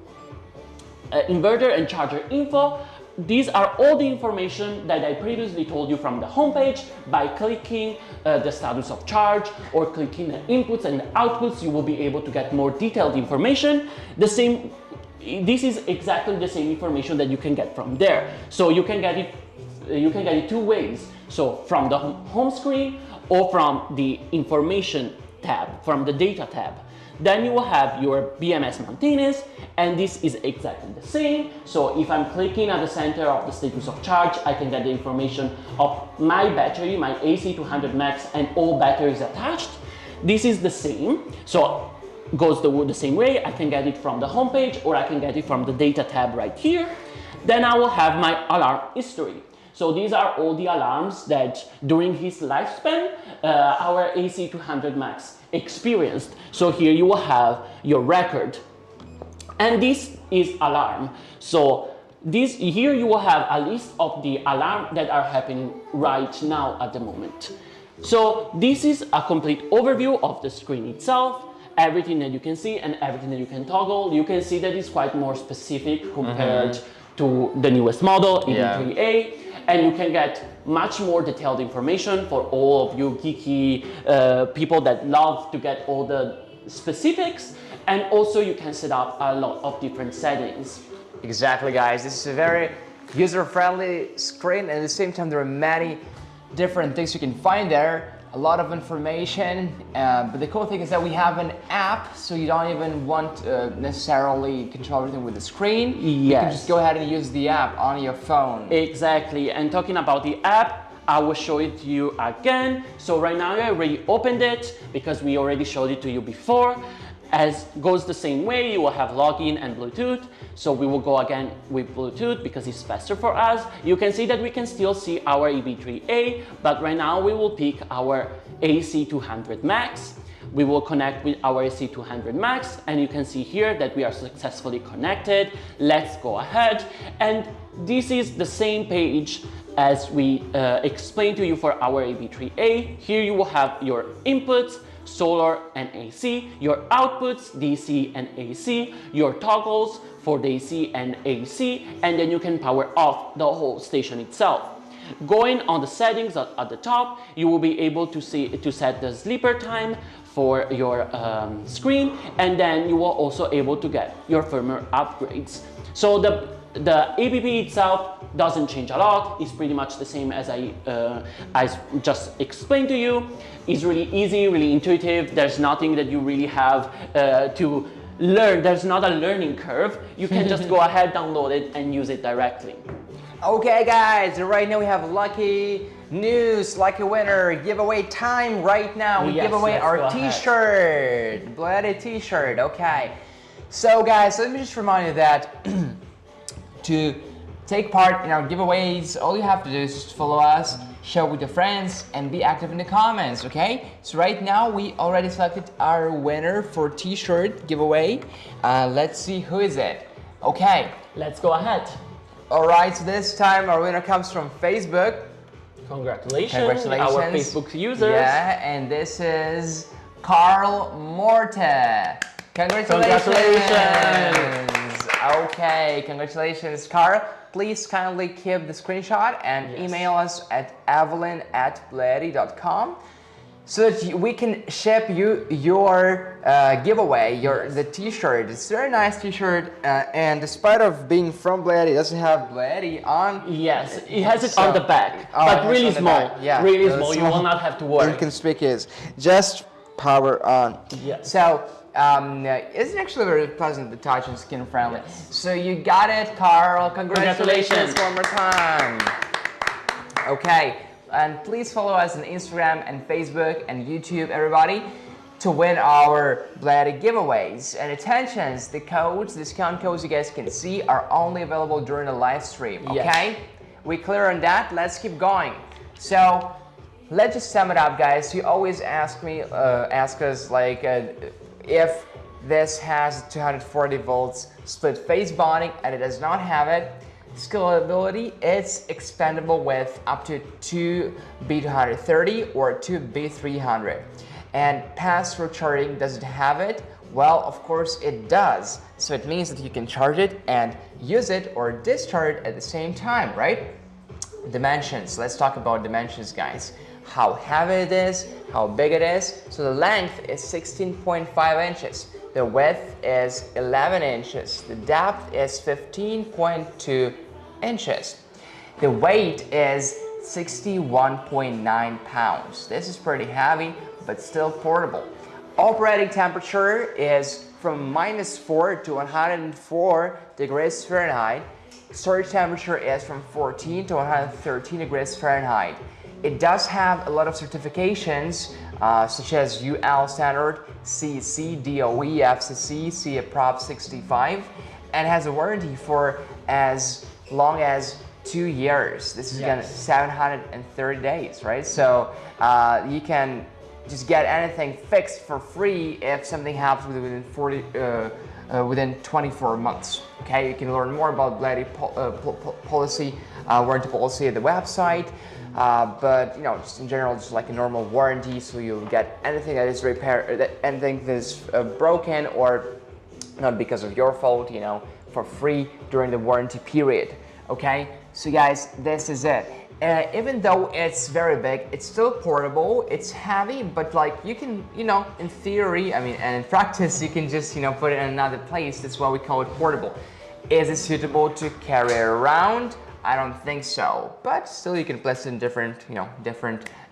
inverter and charger info, these are all the information that I previously told you from the homepage. By clicking the status of charge or clicking the inputs and the outputs, you will be able to get more detailed information. This is exactly the same information that you can get from there. So you can get it 2 ways. So from the home screen or from the information tab, from the data tab. Then you will have your BMS maintenance, and this is exactly the same. So if I'm clicking at the center of the status of charge, I can get the information of my battery, my AC200 Max, and all batteries attached. This is the same. So goes the same way. I can get it from the homepage, or I can get it from the data tab right here. Then I will have my alarm history. So these are all the alarms that during his lifespan, our AC200 Max experienced. So here you will have your record. And this is alarm. So here you will have a list of the alarms that are happening right now at the moment. So this is a complete overview of the screen itself, everything that you can see and everything that you can toggle. You can see that it's quite more specific compared to the newest model, EB3A. And you can get much more detailed information for all of you geeky people that love to get all the specifics. And also you can set up a lot of different settings. Exactly, guys. This is a very user-friendly screen, and at the same time there are many different things you can find there. A lot of information, but the cool thing is that we have an app, so you don't even want necessarily control everything with the screen. Yes. You can just go ahead and use the app on your phone. Exactly, and talking about the app, I will show it to you again. So right now I already opened it because we already showed it to you before. As goes the same way, you will have login and Bluetooth. So we will go again with Bluetooth because it's faster for us. You can see that we can still see our EB3A, but right now we will pick our AC200 Max. We will connect with our AC200 Max, and you can see here that we are successfully connected. Let's go ahead. And this is the same page as we explained to you for our EB3A. Here you will have your inputs, solar and AC, your outputs, DC and AC, your toggles for the AC and AC, and then you can power off the whole station itself. Going on the settings at the top, you will be able to set the sleeper time for your screen, and then you will also able to get your firmware upgrades. So the APP itself doesn't change a lot. It's pretty much the same as I just explained to you. It's really easy, really intuitive. There's nothing that you really have to learn. There's not a learning curve. You can just go ahead, download it, and use it directly. Okay guys, right now we have lucky news, lucky winner, giveaway time right now. We give away our t-shirt, BLUETTI t-shirt, okay. So guys, let me just remind you that to take part in our giveaways, all you have to do is just follow us, share with your friends, and be active in the comments, okay? So right now we already selected our winner for t-shirt giveaway. Let's see who is it. Okay. Let's go ahead. Alright, so this time our winner comes from Facebook. Congratulations, our Facebook users. Yeah, and this is Carl Morte. Congratulations. Okay, congratulations, Carl. Please kindly keep the screenshot and email us at evelyn@bluetti.com so that we can ship you your giveaway, the t-shirt. It's a very nice t-shirt, and despite of being from BLUETTI, it doesn't have BLUETTI on. Yes, it has it on the back, but really small. Yeah, really small. You will not have to worry. Inconspicuous. Just power on. Yes. So it's actually very pleasant to touch and skin friendly. Yes. So you got it, Carl. Congratulations one more time. Okay. And please follow us on Instagram and Facebook and YouTube, everybody, to win our BLUETTI giveaways. And attentions, the codes, discount codes you guys can see are only available during the live stream, okay? Yes. We clear on that? Let's keep going. So let's just sum it up, guys. You always ask us like if this has 240 volts split phase bonding, and it does not have it. Scalability, it's expandable with up to 2 B230 or 2 B300. And pass-through charging, does it have it? Well, of course it does. So it means that you can charge it and use it or discharge it at the same time, right? Dimensions, let's talk about dimensions, guys. How heavy it is, how big it is. So the length is 16.5 inches. The width is 11 inches. The depth is 15.2 inches. The weight is 61.9 pounds. This is pretty heavy, but still portable. Operating temperature is from -4 to 104 degrees Fahrenheit. Storage temperature is from 14 to 113 degrees Fahrenheit. It does have a lot of certifications, such as UL standard, CC, DOE, FCC, CA Prop 65, and has a warranty for as long as 2 years. This is again 730 days, right? So you can just get anything fixed for free if something happens within 24 months. Okay, you can learn more about BLUETTI policy, warranty policy at the website. But you know, just in general, just like a normal warranty, so you'll get anything that is anything that is broken or not because of your fault, you know, for free during the warranty period. Okay, so guys, this is it. Even though it's very big, it's still portable. It's heavy, but like you can, you know, in theory, I mean, and in practice, you can just, you know, put it in another place. That's why we call it portable. Is it suitable to carry around? I don't think so, but still you can place it in different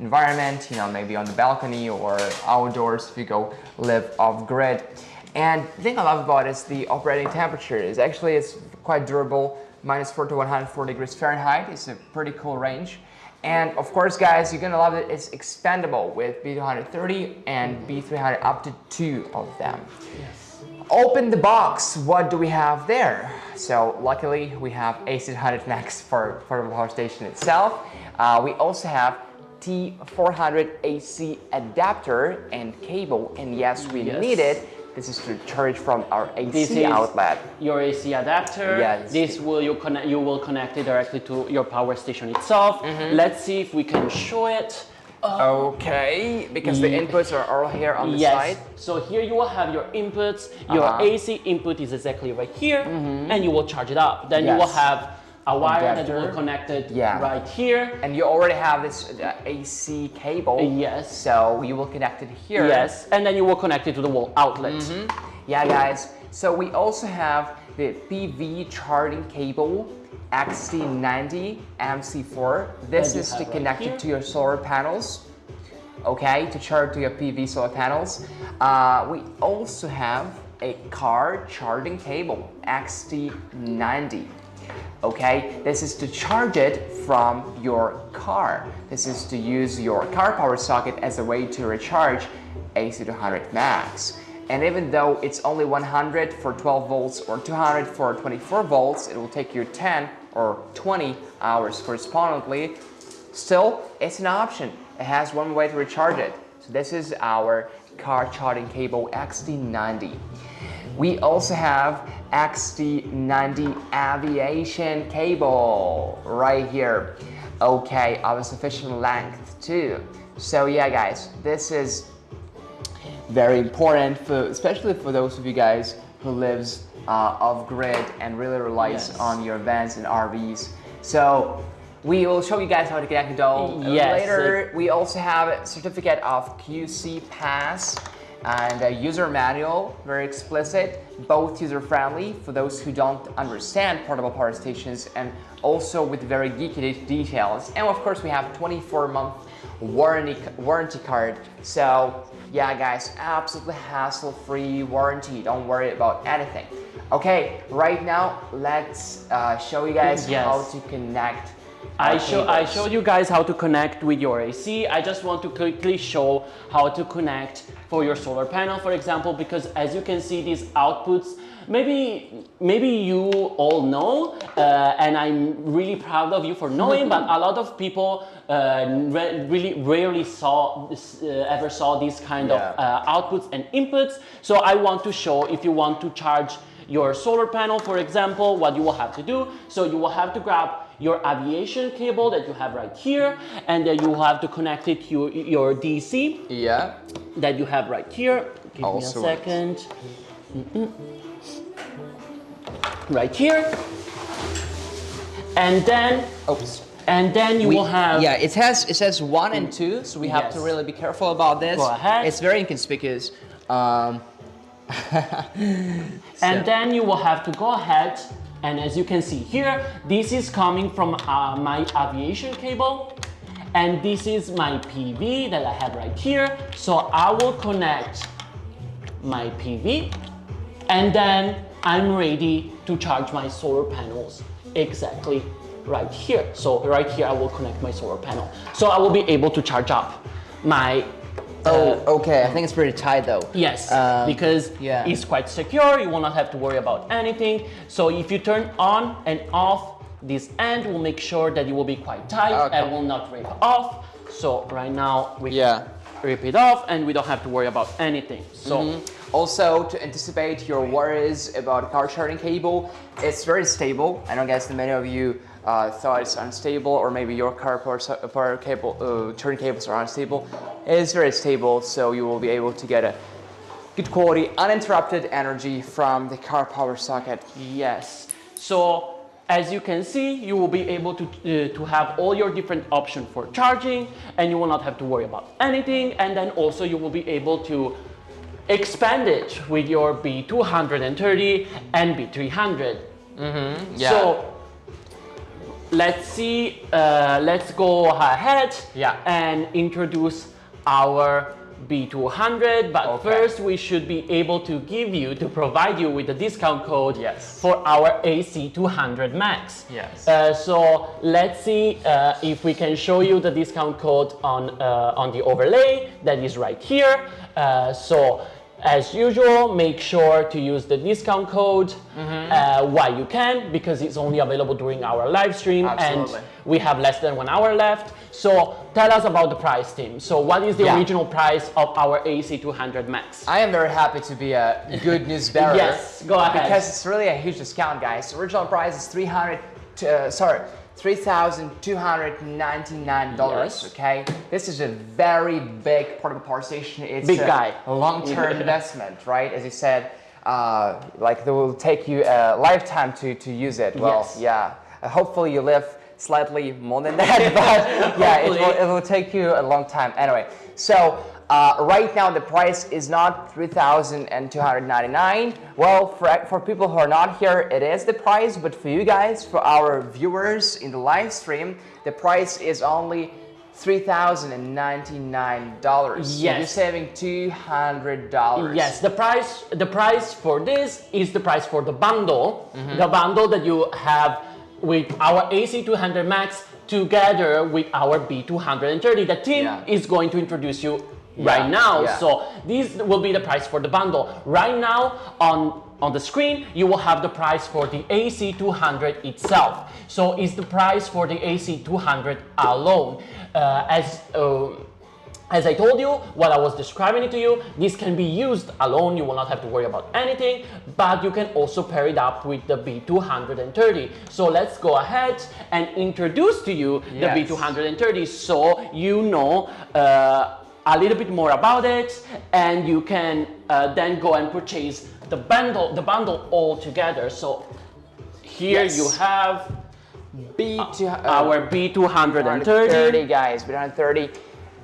environment, you know, maybe on the balcony or outdoors if you go live off grid. And the thing I love about it is the operating temperature. It's quite durable, -4 to 104 degrees Fahrenheit. It's a pretty cool range. And of course, guys, you're gonna love it. It's expandable with B230 and B300, up to 2 of them. Yes. Open the box, what do we have there? So luckily we have AC200 Max for the power station itself. We also have T400 AC adapter and cable, and yes, we need it. This is to charge from our AC outlet. Your AC adapter. Yes. This will you will connect it directly to your power station itself. Let's see if we can show it. Okay, because the inputs are all here on the side. So here you will have your inputs. Your AC input is exactly right here, and you will charge it up. Then you will have a wire that will connect it right here. And you already have this AC cable. Yes. So you will connect it here. Yes, and then you will connect it to the wall outlet. Yeah, guys. So we also have the PV charging cable XT90 MC4. This is to connect it to your solar panels. Okay, to charge to your PV solar panels. We also have a car charging cable XT90. Okay, this is to charge it from your car. This is to use your car power socket as a way to recharge AC200 Max. And even though it's only 100 for 12 volts or 200 for 24 volts, it will take you 10 or 20 hours correspondingly. Still, it's an option. It has one way to recharge it. So this is our car charging cable XT90. We also have XT90 aviation cable right here. Okay, of a sufficient length too. So yeah, guys, this is very important, especially for those of you guys who lives off-grid and really relies on your vans and RVs. So we will show you guys how to connect it all later. We also have a certificate of QC pass and a user manual, very explicit, both user-friendly for those who don't understand portable power stations, and also with very geeky details. And of course, we have 24-month warranty card. So yeah, guys, absolutely hassle-free warranty. Don't worry about anything. Okay, right now let's show you guys how to connect. I showed you guys how to connect with your AC. I just want to quickly show how to connect for your solar panel, for example, because as you can see, these outputs, maybe you all know, and I'm really proud of you for knowing, but a lot of people really rarely ever saw these kind of outputs and inputs. So I want to show, if you want to charge your solar panel, for example, what you will have to do. So you will have to grab your aviation cable that you have right here, and then you will have to connect it to your DC that you have right here. Give me a second. Right here. And then you will have... Yeah, it says 1 and 2, so we have to really be careful about this. Go ahead. It's very inconspicuous. And then you will have to go ahead, and as you can see here, this is coming from my aviation cable, and this is my PV that I have right here. So I will connect my PV, and then I'm ready to charge my solar panels exactly right here. So right here I will connect my solar panel. So I will be able to charge up my okay. I think it's pretty tight though. Yes, because it's quite secure. You will not have to worry about anything. So if you turn on and off this end, will make sure that it will be quite tight and will not rip off. So right now we can rip it off and we don't have to worry about anything. So also, to anticipate your worries about car charging cable, it's very stable. I know, guys, that many of you thought it's unstable, or maybe your car power cable, charging cables are unstable. It is very stable, so you will be able to get a good quality, uninterrupted energy from the car power socket. Yes. So as you can see, you will be able to have all your different options for charging, and you will not have to worry about anything. And then also you will be able to expand it with your B230 and B300. So let's see, let's go ahead and introduce our B200, but first we should be able to provide you with a discount code for our AC200 Max. So let's see if we can show you the discount code on the overlay that is right here. So as usual, make sure to use the discount code while you can, because it's only available during our live stream and we have less than 1 hour left. So tell us about the price, Tim. So what is the original price of our AC200 Max? I am very happy to be a good news bearer. Yes, go ahead. Because it's really a huge discount, guys. The original price is $3,299, okay? This is a very big portable power station. It's a long-term investment, right? As you said, like it will take you a lifetime to use it. Well, hopefully you live slightly more than that, but yeah, it will take you a long time. Anyway, so Right now the price is not $3,299. Well, for people who are not here, it is the price, but for you guys, for our viewers in the live stream, the price is only $3,099. Yes. So you're saving $200. Yes, the price for this is the price for the bundle. The bundle that you have with our AC200 Max together with our B230 that Tim is going to introduce you right now. So this will be the price for the bundle. Right now on the screen, you will have the price for the AC200 itself. So it's the price for the AC200 alone. As I told you, while I was describing it to you, this can be used alone. You will not have to worry about anything, but you can also pair it up with the B230. So let's go ahead and introduce to you the B230 so you know a little bit more about it, and you can then go and purchase the bundle all together. So here you have our B230, guys, B230.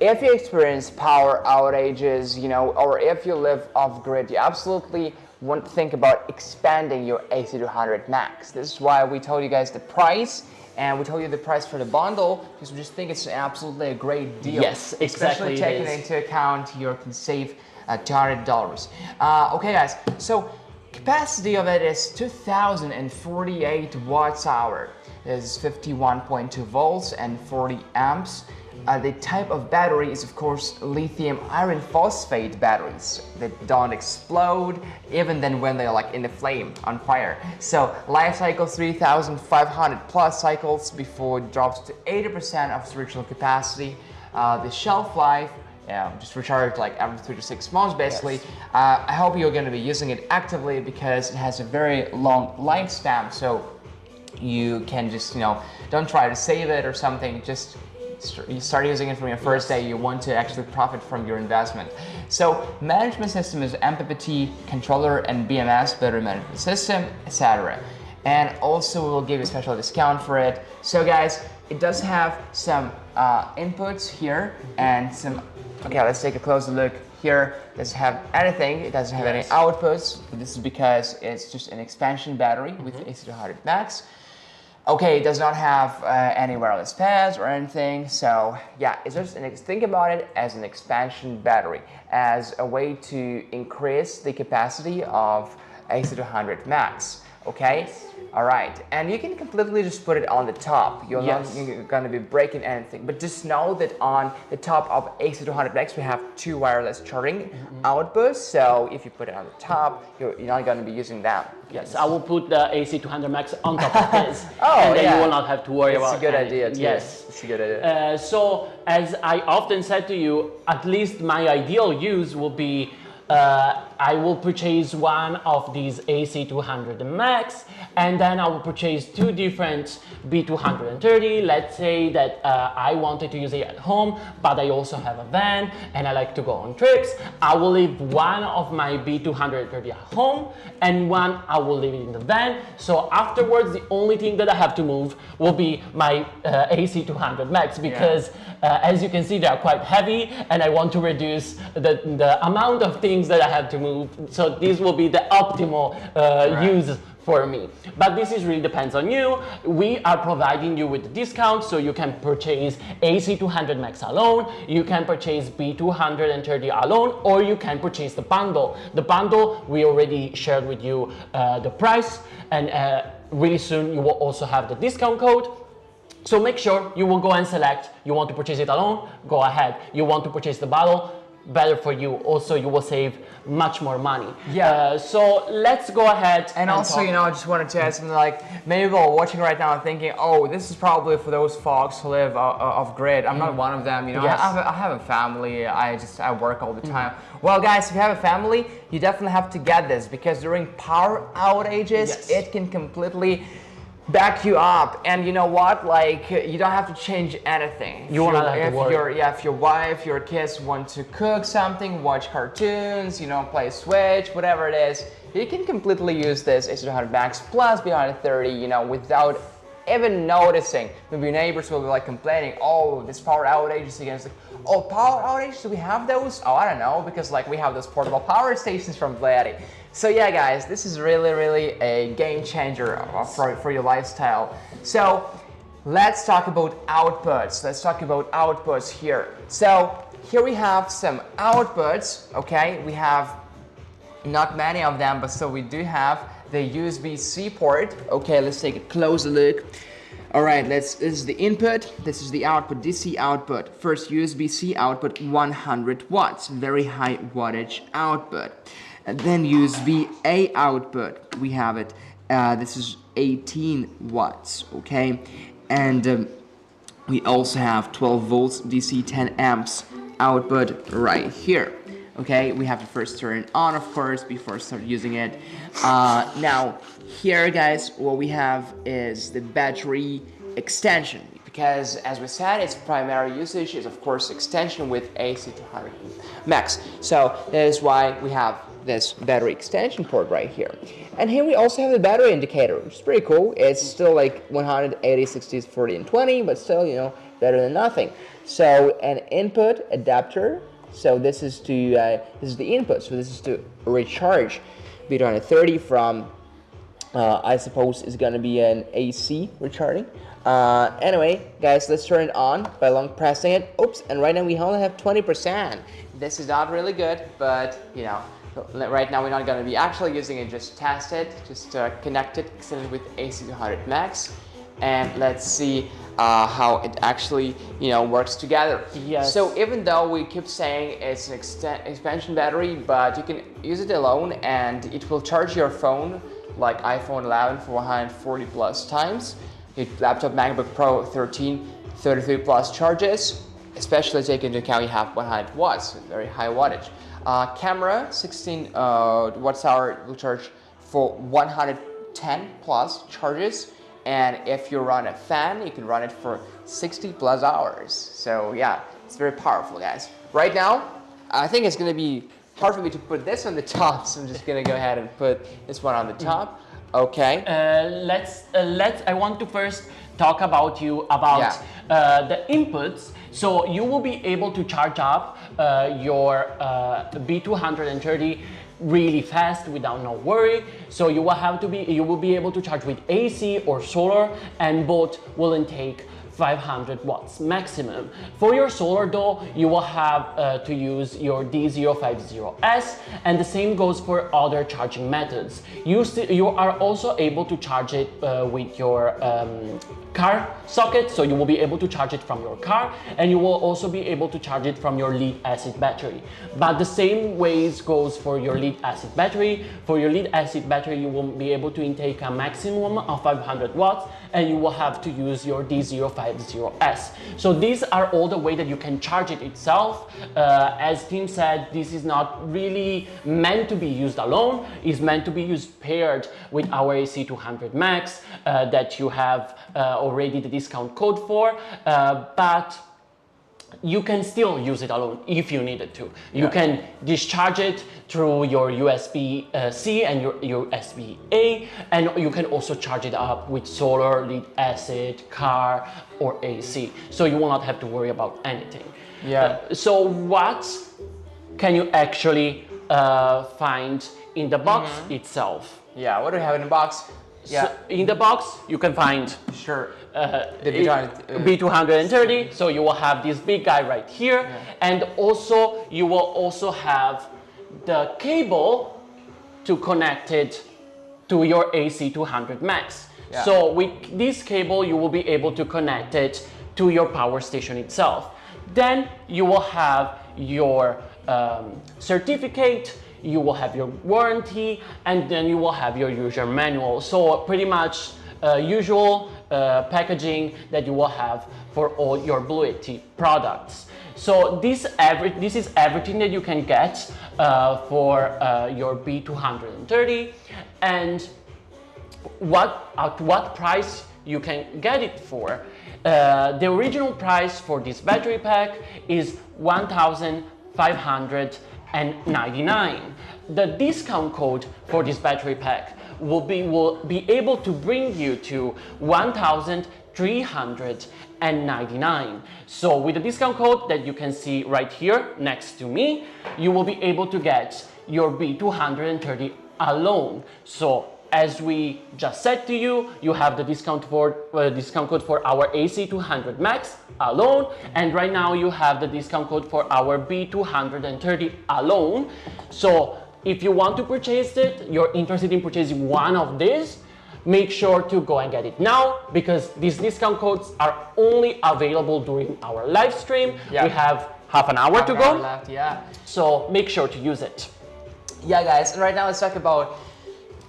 If you experience power outages, you know, or if you live off grid, you absolutely want to think about expanding your AC200 Max. This is why we told you guys the price, and we told you the price for the bundle, because we just think it's absolutely a great deal. Yes, exactly. Especially taking into account you can save $200. Okay, guys, so capacity of it is 2,048 watts hour. This is 51.2 volts and 40 amps. The type of battery is, of course, lithium iron phosphate batteries that don't explode even then when they're like in the flame, on fire. So life cycle 3,500 plus cycles before it drops to 80% of its original capacity. The shelf life, just recharge like every 3 to 6 months basically. I hope you're going to be using it actively because it has a very long lifespan. So you can just, you know, don't try to save it or something, just you start using it from your first day. You want to actually profit from your investment. So management system is MPPT controller and BMS battery management system, etc. And also we will give you a special discount for it. So guys, it does have some inputs here and some, okay, let's take a closer look here. It doesn't have anything, it doesn't have any outputs. This is because it's just an expansion battery with AC200 Max. Okay, it does not have any wireless pads or anything, so yeah, it's just think about it as an expansion battery, as a way to increase the capacity of AC200 Max. Okay, all right, and you can completely just put it on the top. You're not going to be breaking anything, but just know that on the top of AC200 Max we have 2 wireless charging outputs. So if you put it on the top, you're not going to be using that. Yes, I will put the AC200 Max on top of this, and then you will not have to worry about it. It's a good idea too. Yes, it's a good idea. So as I often said to you, at least my ideal use will be I will purchase one of these AC200 Max, and then I will purchase 2 different B230. Let's say that I wanted to use it at home, but I also have a van and I like to go on trips. I will leave one of my B230 at home and one I will leave it in the van. So afterwards, the only thing that I have to move will be my AC200 Max, because as you can see, they are quite heavy and I want to reduce the amount of things that I have to move. So this will be the optimal use for me. But this really depends on you. We are providing you with a discount, so you can purchase AC200 Max alone, you can purchase B230 alone, or you can purchase the bundle. The bundle, we already shared with you the price, and really soon you will also have the discount code. So make sure you will go and select. You want to purchase it alone? Go ahead. You want to purchase the bundle? Better for you. Also, you will save much more money. So let's go ahead. And also, you know, I just wanted to add something like, maybe people watching right now and thinking, oh, this is probably for those folks who live off grid. I'm not one of them. You know, I have a family. I work all the time. Well, guys, if you have a family, you definitely have to get this, because during power outages, it can completely back you up. And you know what, like, you don't have to change anything. You won't have to worry. If your wife, your kids want to cook something, watch cartoons, you know, play Switch, whatever it is, you can completely use this AC200 Max plus B130, you know, without even noticing. Maybe neighbors will be like complaining, oh, this power outage again. It's like, oh, power outage, do we have those? Oh, I don't know, because like we have those portable power stations from BLUETTI. So yeah, guys, this is really, really a game changer for your lifestyle. So let's talk about outputs. Let's talk about outputs here. So here we have some outputs, okay? We have not many of them, but so we do have the USB-C port. Okay, let's take a closer look. All right, this is the input, this is the output, DC output. First USB-C output, 100 watts, very high wattage output. And then USB-A output, we have it, this is 18 watts, okay? And we also have 12 volts DC 10 amps output right here. Okay, we have to first turn it on, of course, before start using it. Now, here, guys, what we have is the battery extension, because as we said, its primary usage is, of course, extension with AC200 Max. So that is why we have this battery extension port right here. And here we also have the battery indicator, which is pretty cool. It's still like 180, 60, 40, and 20, but still, you know, better than nothing. So an input adapter. So this is to this is the input. So this is to recharge B230 from I suppose is gonna be an AC recharging. Anyway, guys, let's turn it on by long pressing it. Oops, and right now we only have 20%. This is not really good, but you know, right now we're not gonna be actually using it. Just test it, just connect it, extend it with AC200 Max, and let's see how it actually, you know, works together. Yes. So even though we keep saying it's an expansion battery, but you can use it alone and it will charge your phone like iPhone 11 for 140 plus times. Your laptop MacBook Pro 13, 33 plus charges, especially take into account you have 100 watts, very high wattage. Camera 16 watts hour will charge for 110 plus charges. And if you run a fan, you can run it for 60 plus hours. So yeah, it's very powerful, guys. Right now, I think it's gonna be hard for me to put this on the top, so I'm just gonna go ahead and put this one on the top. Okay. I want to first talk about the inputs. So you will be able to charge up your B230 really fast without no worry. So you will be able to charge with AC or solar, and both will intake 500 watts maximum. For your solar though, you will have to use your D050S, and the same goes for other charging methods. You are also able to charge it with your car socket, so you will be able to charge it from your car, and you will also be able to charge it from your lead acid battery. But the same ways goes for your lead acid battery. For your lead acid battery, you will be able to intake a maximum of 500 watts, and you will have to use your D050S. So these are all the way that you can charge it itself. As Tim said, this is not really meant to be used alone. It's meant to be used paired with our AC200 Max that you have already the discount code for, but you can still use it alone if you needed to. You can discharge it through your USB-C and your USB-A, and you can also charge it up with solar, lead acid, car, or AC. So you will not have to worry about anything. So what can you actually find in the box itself? Yeah, what do we have in the box? So in the box, you can find the B230. So you will have this big guy right here, and also you will also have the cable to connect it to your AC200 Max. So with this cable, you will be able to connect it to your power station itself. Then you will have your certificate, you will have your warranty, and then you will have your user manual. So pretty much usual packaging that you will have for all your BLUETTI products. So this is everything that you can get for your B230, and at what price you can get it for. The original price for this battery pack is $1,599. The discount code for this battery pack will be able to bring you to 1,399. So with the discount code that you can see right here next to me, you will be able to get your B230 alone. So as we just said to you, you have the discount code for our AC200 Max alone, and right now you have the discount code for our B230 alone. So if you want to purchase it, you're interested in purchasing one of these, make sure to go and get it now, because these discount codes are only available during our live stream. Yeah. We have half an hour to go left, yeah. So make sure to use it. Yeah, guys, and right now let's talk about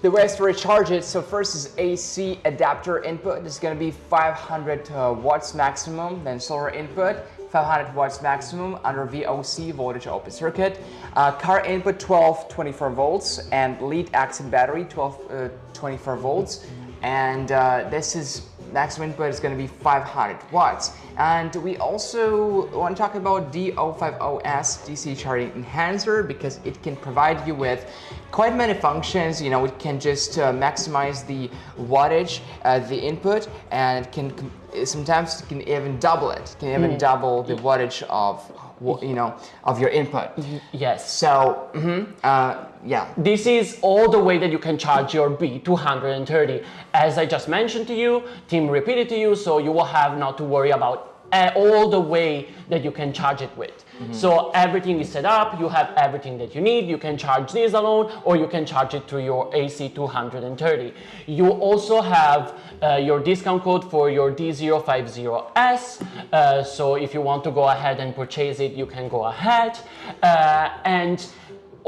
the ways to recharge it. So first is AC adapter input. This is going to be 500 watts maximum. Then solar input, 500 watts maximum under VOC, voltage open circuit. Car input, 24 volts, and lead acid battery, 24 volts. And this is maximum input is going to be 500 watts. And we also want to talk about D050S DC charging enhancer, because it can provide you with quite many functions. You know, it can just maximize the wattage, the input, and it can sometimes it can even double it. It can even double the wattage of, you know, of your input. Yes. So yeah. This is all the way that you can charge your B230. As I just mentioned to you, Tim repeated to you, so you will have not to worry about all the way that you can charge it with. So everything is set up, you have everything that you need. You can charge this alone, or you can charge it through your AC230. You also have your discount code for your D050S. So if you want to go ahead and purchase it, you can go ahead. And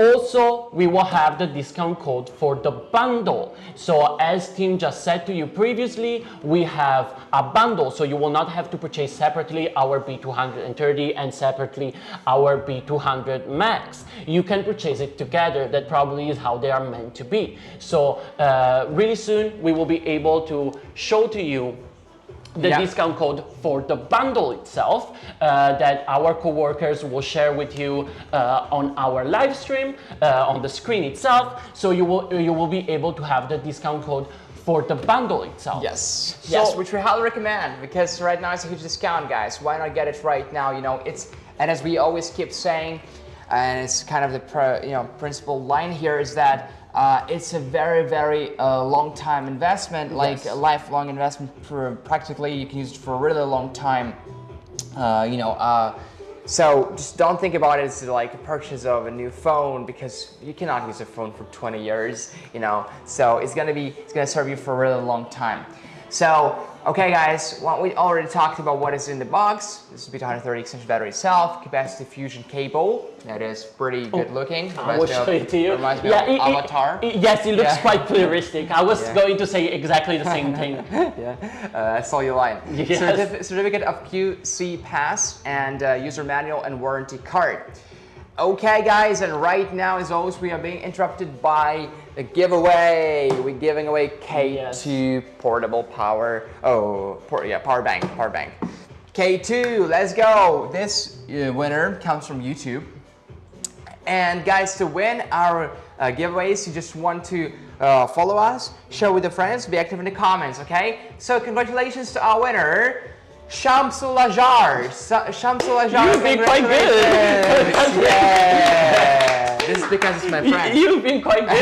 also, we will have the discount code for the bundle. So as Tim just said to you previously, we have a bundle, so you will not have to purchase separately our B230 and separately our B200 Max. You can purchase it together. That probably is how they are meant to be. So really soon, we will be able to show to you the discount code for the bundle itself that our coworkers will share with you on our live stream on the screen itself. So you will be able to have the discount code for the bundle itself. Yes. So, yes, which we highly recommend, because right now it's a huge discount, guys. Why not get it right now? You know, and as we always keep saying, and it's kind of the principal line here is that it's a very, very long time investment, like a lifelong investment. For practically, you can use it for a really long time. So just don't think about it as like a purchase of a new phone, because you cannot use a phone for 20 years. You know, so it's gonna serve you for a really long time. So, okay guys, we already talked about what is in the box. This is B230 extension battery itself, capacitive fusion cable, that is pretty good looking. I will show it to you. Reminds me of Avatar. Yes, it looks quite futuristic. I was going to say exactly the same thing. I saw your line. Yes. Certificate of QC pass, and user manual and warranty card. Okay guys, and right now, as always, we are being interrupted by a giveaway. We're giving away K2 portable power, power bank. K2, let's go. This winner comes from YouTube. And guys, to win our giveaways, you just want to follow us, share with your friends, be active in the comments, okay? So congratulations to our winner, Shamsul Lajar. You've been quite good. Yeah. This is because it's my friend. You've been quite good.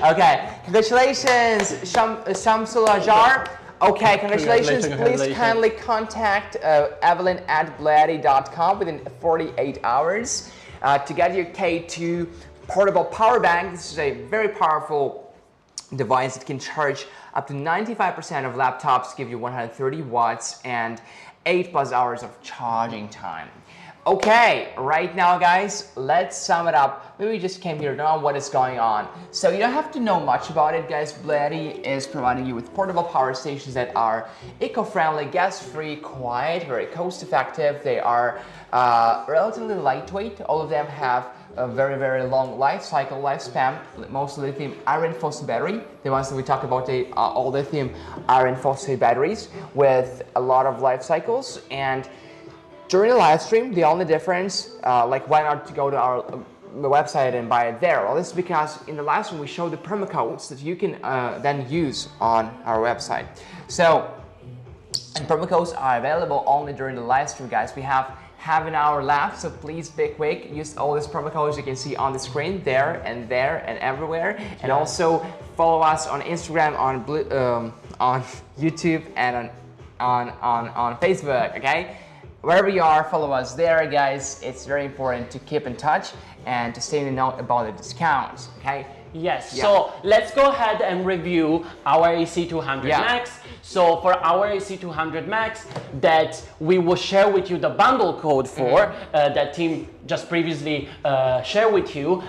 Okay, congratulations, Shamsul Lajar. Okay, congratulations. Please kindly contact Evelyn at BLUETTI.com within 48 hours to get your K2 portable power bank. This is a very powerful device that can charge up to 95% of laptops, give you 130 watts and 8+ hours of charging time. Okay, right now guys, let's sum it up. Maybe we just came here to know what is going on. So you don't have to know much about it, guys. BLUETTI is providing you with portable power stations that are eco-friendly, gas-free, quiet, very cost-effective. They are relatively lightweight. All of them have a very, very long lifespan, mostly lithium iron phosphate battery. The ones that we talk about, they are all lithium iron phosphate batteries with a lot of life cycles. And during the live stream, the only difference, like why not go to our the website and buy it there? Well, this is because in the last one we showed the promo codes that you can then use on our website. So, and promo codes are available only during the live stream, guys. We have half an hour left, so please be quick. Use all these promo codes you can see on the screen, there and everywhere. And also follow us on Instagram, on YouTube, and on Facebook. Okay, wherever you are, follow us there, guys. It's very important to keep in touch and to stay in the know about the discounts. Okay. Yes, so let's go ahead and review our AC200 Max. So for our AC200 Max that we will share with you the bundle code for, that Tim just previously shared with you.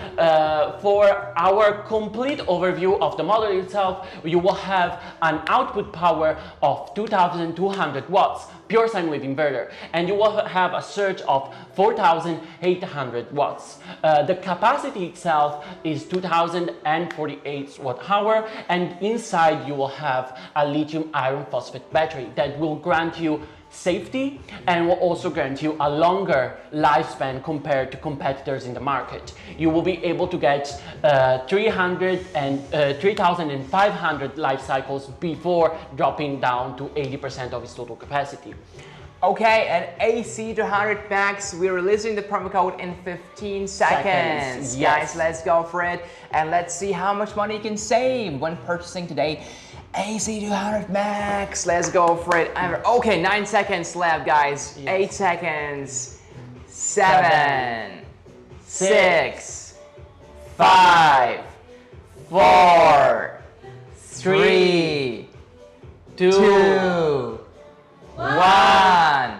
For our complete overview of the model itself, you will have an output power of 2,200 watts, pure sine wave inverter, and you will have a surge of 4,800 watts. The capacity itself is 2,048 watt-hour, and inside you will have a lithium iron phosphate battery that will grant you safety and will also grant you a longer lifespan compared to competitors in the market. You will be able to get 3,500 life cycles before dropping down to 80% of its total capacity. Okay, at AC200 Max, we're releasing the promo code in 15 seconds. Guys, let's go for it and let's see how much money you can save when purchasing today. AC200 Max, let's go for it. Okay, 9 seconds left, guys. 8 seconds. 7, 6, 5, 4, 3, 2, 1.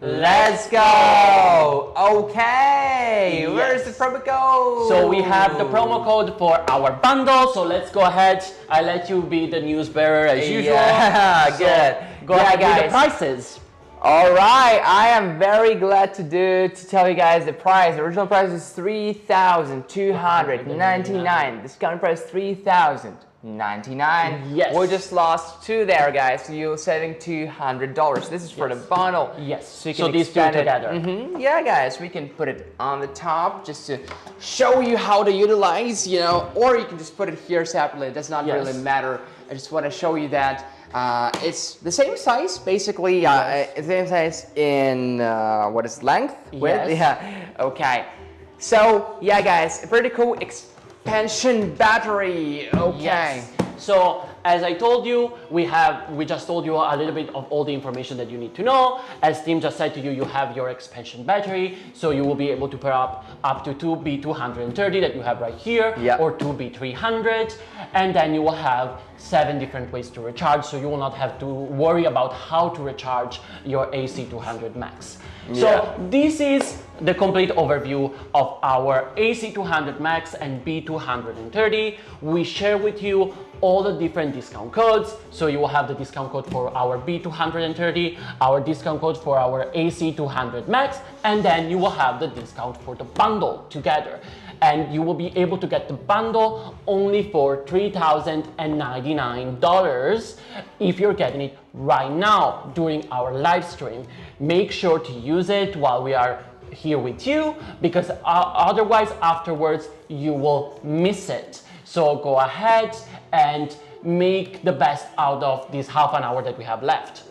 Let's go. Okay, where's the promo code? So we have the promo code for our bundle. So let's go ahead. I let you be the news bearer as usual. Yeah, so good. Go ahead with the prices. All right, I am very glad to tell you guys the price. The original price is $3,299. Discount price $3,099. Yes. We just lost 2 there, guys. So you're saving $200. This is for the bundle. Yes. So you can these two together. Yeah, guys. We can put it on the top just to show you how to utilize, you know, or you can just put it here separately. It does not really matter. I just want to show you that. It's the same size, basically. It's the same size in what is length, width. Yeah. Okay. So yeah, guys, a pretty cool expansion battery. Okay. Yes. So as I told you, we just told you a little bit of all the information that you need to know. As Tim just said to you, you have your expansion battery, so you will be able to pair up to 2 B230 that you have right here, or 2 B300, and then you will have 7 different ways to recharge, so you will not have to worry about how to recharge your AC200 Max. So this is the complete overview of our AC200 Max and B230. We share with you all the different discount codes. So you will have the discount code for our B230, our discount code for our AC200 Max, and then you will have the discount for the bundle together. And you will be able to get the bundle only for $3,099 if you're getting it right now during our live stream. Make sure to use it while we are here with you, because otherwise afterwards you will miss it. So go ahead and make the best out of this half an hour that we have left.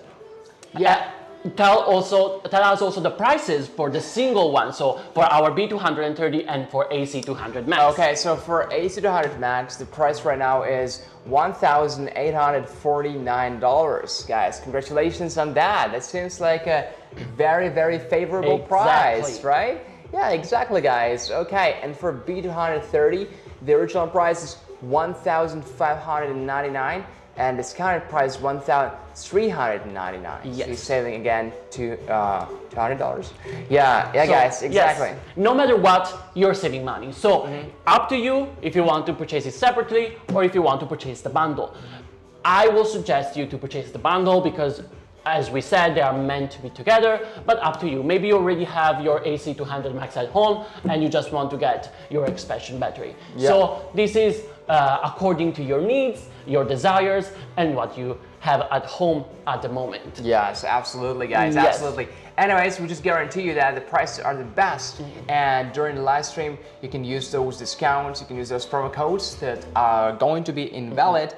Tell us also the prices for the single one, so for our B230 and for AC200 Max. Okay, so for AC200 Max, the price right now is $1,849, guys. Congratulations on that. That seems like a very, very favorable price, right? Yeah, exactly, guys. Okay, and for B230, the original price is $1,599. And discounted price $1,399. So you're saving again to $200. Yeah, guys, exactly. Yes. No matter what, you're saving money. So up to you if you want to purchase it separately or if you want to purchase the bundle. I will suggest you to purchase the bundle because, as we said, they are meant to be together, but up to you. Maybe you already have your AC200 Max at home and you just want to get your expansion battery. So this is according to your needs, your desires, and what you have at home at the moment. Yes, absolutely, guys, Yes. absolutely. Anyways, we just guarantee you that the prices are the best, and during the live stream, you can use those discounts, you can use those promo codes that are going to be invalid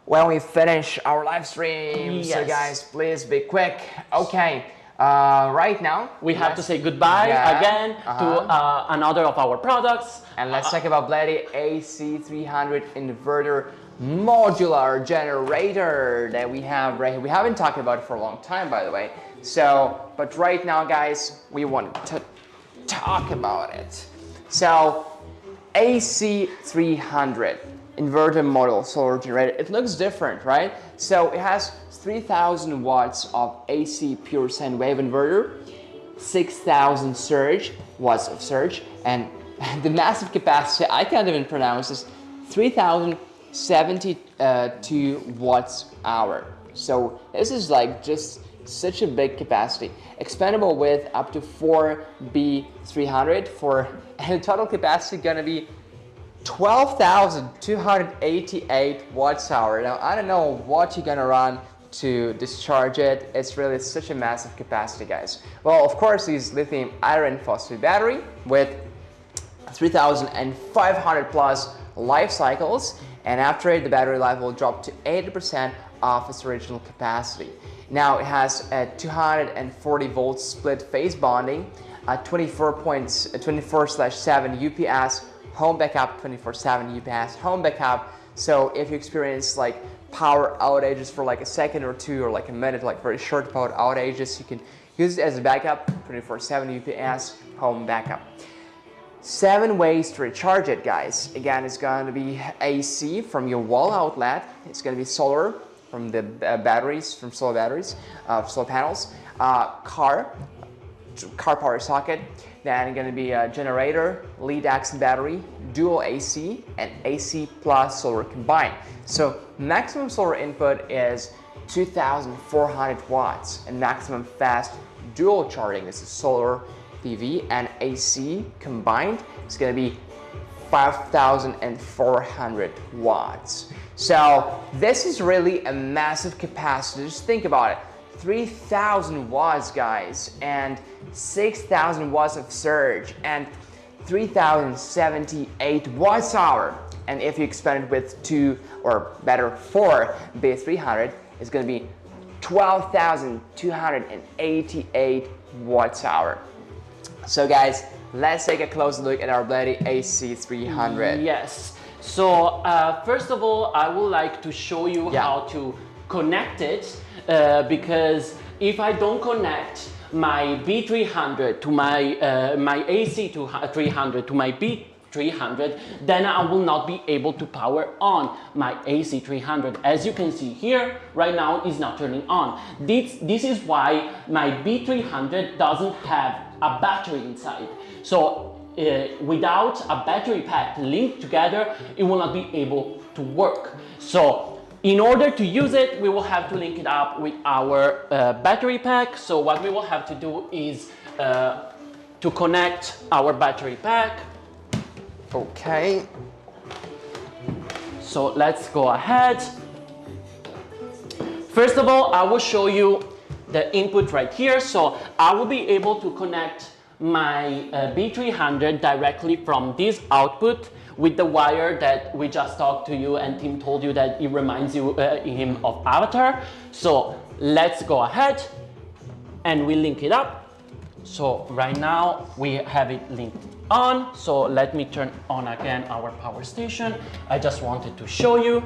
when we finish our live stream. So Yes. guys, please be quick. Okay, right now, We have to say goodbye again to another of our products. and let's talk about BLUETTI AC300 inverter modular generator that we have right here. We haven't talked about it for a long time, by the way. So, but right now, guys, we want to talk about it. So, AC300 inverter model solar generator. It looks different, right? So it has 3,000 watts of AC pure sine wave inverter, 6,000 watts of surge, and the massive capacity, I can't even pronounce this, 3,072 watts hour. So this is like just such a big capacity. Expandable with up to 4 B300 and the total capacity gonna be 12,288 watts hour. Now I don't know what you're gonna run to discharge it. It's really such a massive capacity, guys. Well, of course, these lithium iron phosphate battery with 3,500 plus life cycles, and after it, the battery life will drop to 80% of its original capacity. Now it has a 240 volt split phase bonding, a 24/7 UPS home backup, 24/7 UPS home backup. So if you experience like power outages for like a second or two or like a minute, like very short power outages, you can use it as a backup, 24/7 UPS home backup. 7 ways to recharge it, guys. Again, it's going to be AC from your wall outlet. It's going to be solar from the batteries, from solar batteries, solar panels, car power socket. Then going to be a generator, lead acid battery, dual AC, and AC plus solar combined. So maximum solar input is 2,400 watts, and maximum fast dual charging. This is solar, PV, and AC combined. It's going to be 5,400 watts. So this is really a massive capacity. Just think about it. 3,000 watts, guys, and 6,000 watts of surge, and 3,078 watts hour. And if you expand it with 2 or better 4 B300, it's going to be 12,288 watts hour. So guys, let's take a closer look at our BLUETTI AC300. Yes. So first of all, I would like to show you how to connect it, because if I don't connect my B300 to my my AC300 to my B300, then I will not be able to power on my AC300. As you can see here, right now is not turning on. This is why my B300 doesn't have a battery inside. So without a battery pack linked together, it will not be able to work. So in order to use it, we will have to link it up with our battery pack. So what we will have to do is to connect our battery pack. Okay. So let's go ahead. First of all, I will show you the input right here. So I will be able to connect my B300 directly from this output with the wire that we just talked to you, and Tim told you that it reminds you him of Avatar. So let's go ahead and we link it up. So right now we have it linked on. So let me turn on again our power station. I just wanted to show you.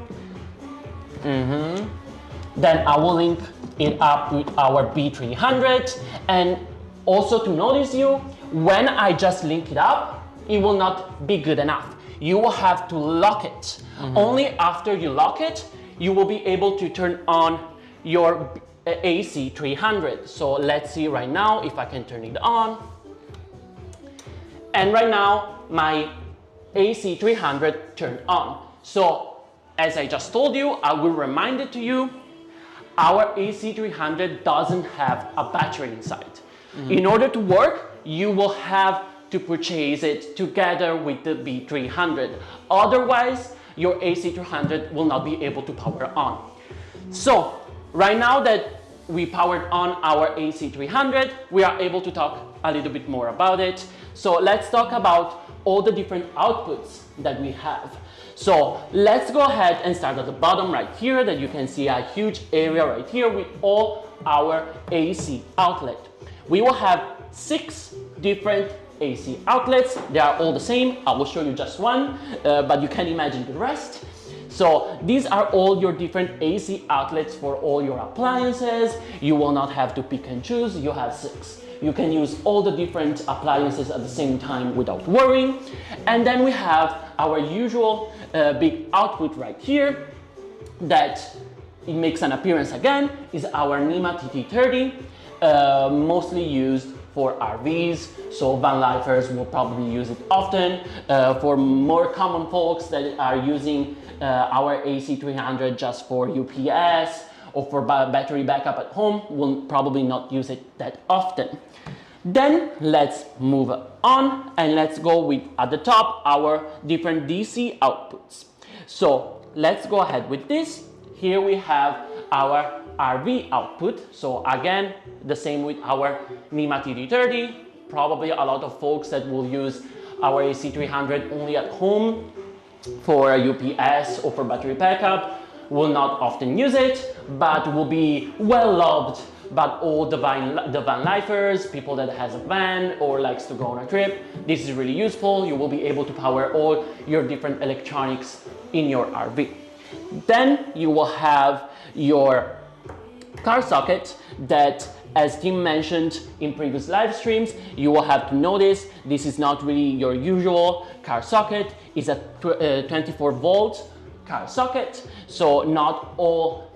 Then I will link it up with our B300, and also to notice you, when I just link it up, it will not be good enough. You will have to lock it. Only after you lock it, you will be able to turn on your AC300. So let's see right now if I can turn it on. And right now, my AC300 turned on. So as I just told you, I will remind it to you, our AC300 doesn't have a battery inside. In order to work, you will have to purchase it together with the B300. Otherwise, your AC200 will not be able to power on. So right now that we powered on our AC300, we are able to talk a little bit more about it. So let's talk about all the different outputs that we have. So let's go ahead and start at the bottom right here, that you can see a huge area right here with all our AC outlet. We will have 6 different AC outlets. They are all the same. I will show you just one, but you can imagine the rest. So these are all your different AC outlets for all your appliances. You will not have to pick and choose. You have 6. You can use all the different appliances at the same time without worrying. And then we have our usual big output right here that it makes an appearance again, is our NEMA TT30, mostly used for RVs, so van lifers will probably use it often. For more common folks that are using our AC300 just for UPS or for battery backup at home, will probably not use it that often. Then let's move on and let's go with, at the top, our different DC outputs. So let's go ahead with this. Here we have our RV output. So again, the same with our NEMA TT30. Probably a lot of folks that will use our AC300 only at home for a UPS or for battery backup will not often use it, but will be well loved by all the van lifers, people that has a van or likes to go on a trip. This is really useful. You will be able to power all your different electronics in your RV. Then you will have your car socket that, as Tim mentioned in previous live streams, you will have to notice this is not really your usual car socket. It's a 24 volt car socket, so not all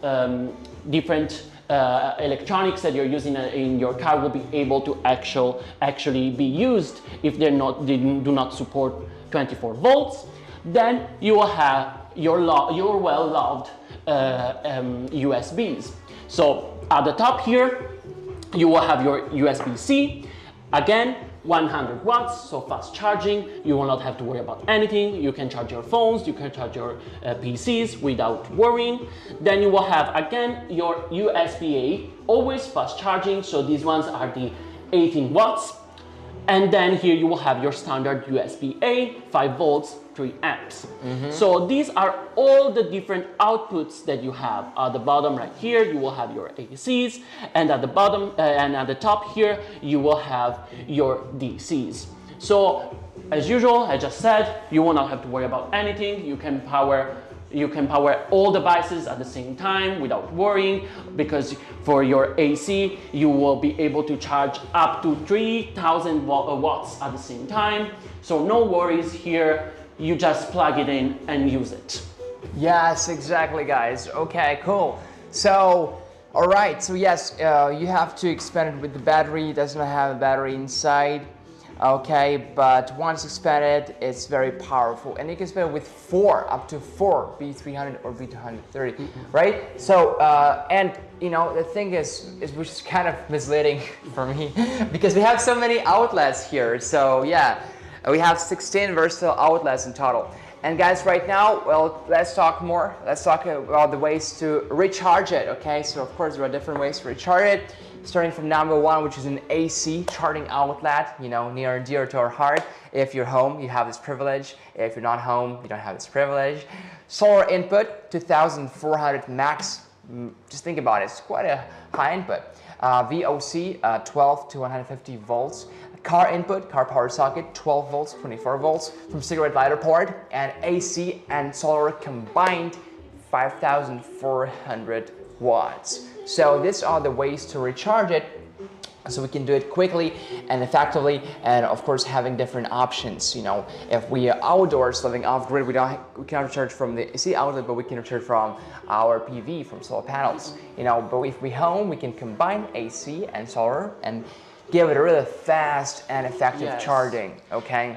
different electronics that you're using in your car will be able to actually be used if they do not support 24 volts. Then you will have your well-loved USBs. So at the top here, you will have your USB-C. Again, 100 watts, so fast charging. You will not have to worry about anything. You can charge your phones, you can charge your PCs without worrying. Then you will have, again, your USB-A, always fast charging. So these ones are the 18 watts. And then here you will have your standard USB-A, 5 volts, 3 amps. So these are all the different outputs that you have. At the bottom right here, you will have your ACs, and at the bottom and at the top here, you will have your DCs. So as usual, I just said, you will not have to worry about anything. You can power all devices at the same time without worrying, because for your AC, you will be able to charge up to 3000 watts at the same time. So no worries here. You just plug it in and use it. Yes, exactly, guys. Okay, cool. So, all right. So yes, you have to expand it with the battery. It does not have a battery inside. Okay, but once expanded, it's very powerful, and you can expand it with up to four B300 or B230, right? So, and you know, the thing is which is kind of misleading for me because we have so many outlets here. So yeah, we have 16 versatile outlets in total. And guys, right now, well, let's talk more. Let's talk about the ways to recharge it. Okay, so of course there are different ways to recharge it. Starting from number 1, which is an AC charging outlet, you know, near and dear to our heart. If you're home, you have this privilege. If you're not home, you don't have this privilege. Solar input, 2400 max. Just think about it, it's quite a high input. VOC, 12 to 150 volts. Car input, car power socket, 12 volts, 24 volts from cigarette lighter port. And AC and solar combined, 5400 watts. So these are the ways to recharge it, so we can do it quickly and effectively, and of course having different options. You know, if we are outdoors living off grid, we cannot recharge from the AC outlet, but we can recharge from our PV, from solar panels. You know, but if we home, we can combine AC and solar and give it a really fast and effective charging. Okay.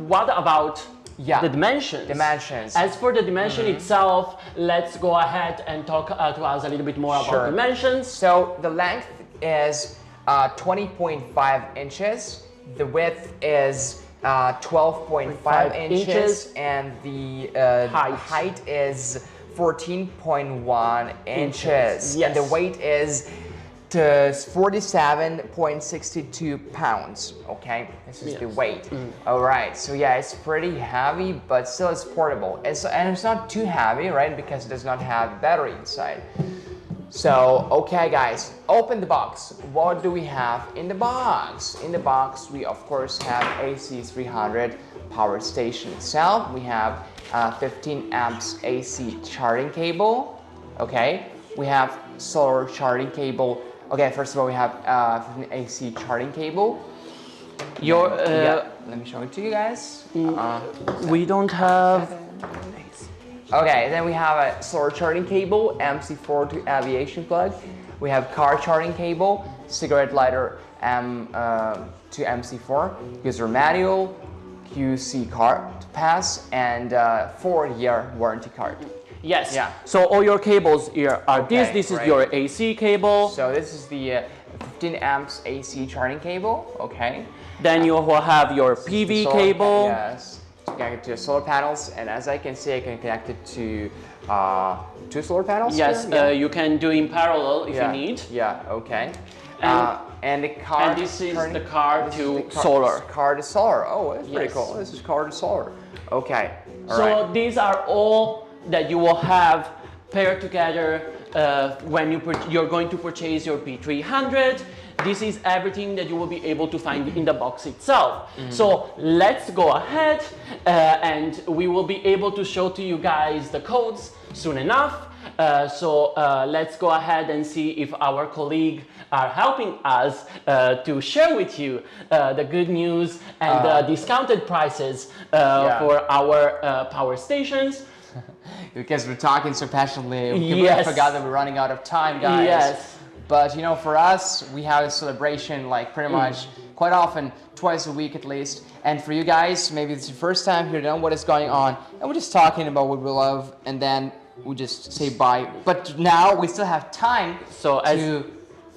What about the dimensions? As for the dimension itself, let's go ahead and talk to us a little bit more about dimensions. So the length is 20.5 inches. The width is 12.5 inches, and the height is 14.1 inches, Yes. and the weight is to 47.62 pounds. Okay, this is the weight. All right, so yeah, it's pretty heavy, but still it's portable. And it's not too heavy, right? Because it does not have battery inside. So, okay guys, open the box. What do we have in the box? In the box, we of course have AC300 power station itself. We have 15 amps AC charging cable. Okay, we have solar charging cable. Okay, first of all, we have 15 AC charging cable. Let me show it to you guys. We don't have. Okay, then we have a solar charging cable, MC4 to aviation plug. We have car charging cable, cigarette lighter to MC4, user manual, QC card pass, and 4-year warranty card. Yes. Yeah. So all your cables here are Okay, this is right. your AC cable. So this is the 15 amps AC charging cable. Okay. Then you will have your PV cable. Yes. Connected to solar panels, and as I can see, I can connect it to 2 solar panels. Yes, here? you can do in parallel if you Yeah. need. Yeah. Okay. And the car. And this is the car this to is the solar. Car to solar. Oh, that's pretty Yes. cool. This is car to solar. Okay. All So right. these are all that you will have paired together when you're going to purchase your B300. This is everything that you will be able to find in the box itself. So let's go ahead and we will be able to show to you guys the codes soon enough. Let's go ahead and see if our colleague are helping us to share with you the good news and the discounted prices for our power stations. Because we're talking so passionately, we completely Yes. forgot that we're running out of time, guys. Yes. But you know, for us, we have a celebration like pretty much quite often, twice a week at least. And for you guys, maybe it's your first time here to know what is going on. And we're just talking about what we love, and then we just say bye. But now we still have time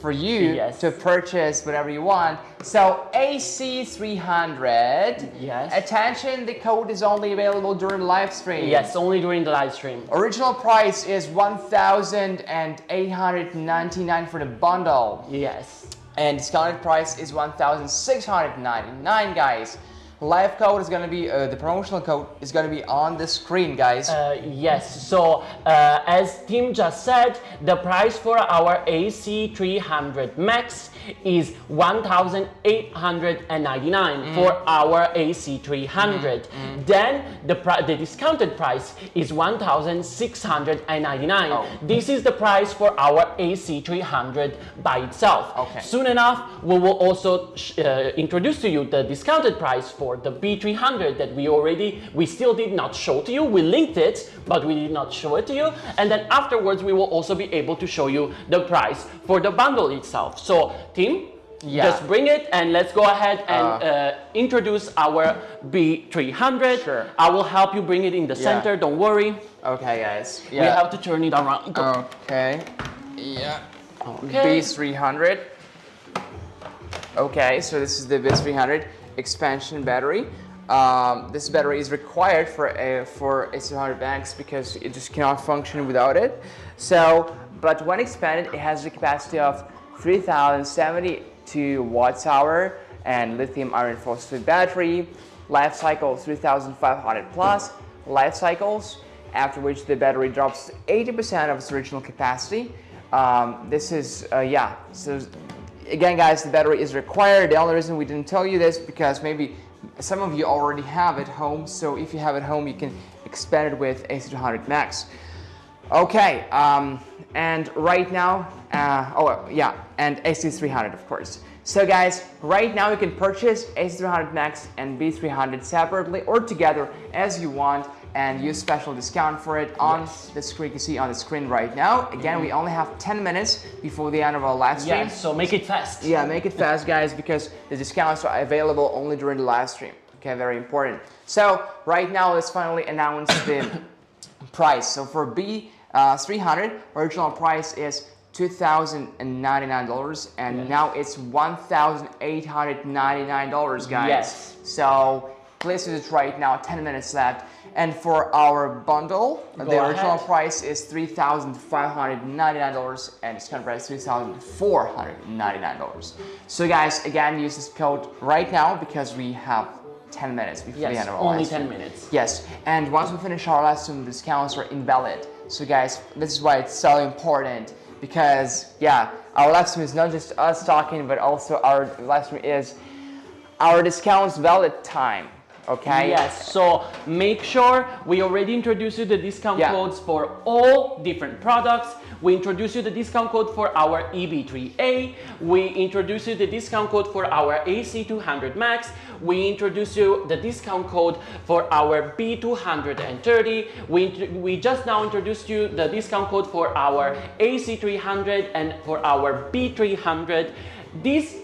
for you Yes. to purchase whatever you want. So AC300. Yes. Attention, the code is only available during the live stream. Yes, only during the live stream. Original price is 1,899 for the bundle. Yes. And discounted price is 1,699, guys. Live code is going to be, the promotional code is going to be on the screen, guys. Yes, so as Tim just said, the price for our AC300 Max is 1,899 for our AC300. Then the discounted price is 1,699. Oh. This is the price for our AC300 by itself. Okay. Soon enough, we will also introduce to you the discounted price for the B300 that we still did not show to you. We linked it, but we did not show it to you. And then afterwards, we will also be able to show you the price for the bundle itself. So, Tim, just bring it and let's go ahead and introduce our B300. Sure. I will help you bring it in the center, don't worry. Okay, guys. We have to turn it around. Okay. Yeah. Okay. B300. Okay, so this is the B300 expansion battery. This battery is required for AC200 Max because it just cannot function without it. So, but when expanded, it has a capacity of 3,072 watts-hour and lithium iron phosphate battery. Life cycle 3,500 plus life cycles, after which the battery drops 80% of its original capacity. This is so again, guys, the battery is required. The only reason we didn't tell you this because maybe some of you already have it home. So if you have it home, you can expand it with AC200 Max. Okay, and right now, and AC300, of course. So guys, right now you can purchase AC300 Max and B300 separately or together as you want, and use special discount for it on the screen. You can see on the screen right now. Again, we only have 10 minutes before the end of our live stream. Yes, so make it fast. Yeah, make it fast, guys, because the discounts are available only during the live stream. Okay, very important. So right now, let's finally announce the price. So for B300, original price is $2,099, and now it's $1,899, guys. Yes. So Please use it right now, 10 minutes left. And for our bundle, the original price is $3,599 and discount price $3,499. So guys, again, use this code right now because we have 10 minutes before the end of our only live stream. 10 minutes. Yes, and once we finish our live stream, discounts are invalid. So guys, this is why it's so important because, yeah, our live stream is not just us talking, but also our live stream is our discounts valid time. Okay. Yes, so make sure we already introduced you the discount codes for all different products. We introduced you the discount code for our EB3A. We introduced you the discount code for our AC200 Max. We introduced you the discount code for our B230. We just now introduced you the discount code for our AC300 and for our B300.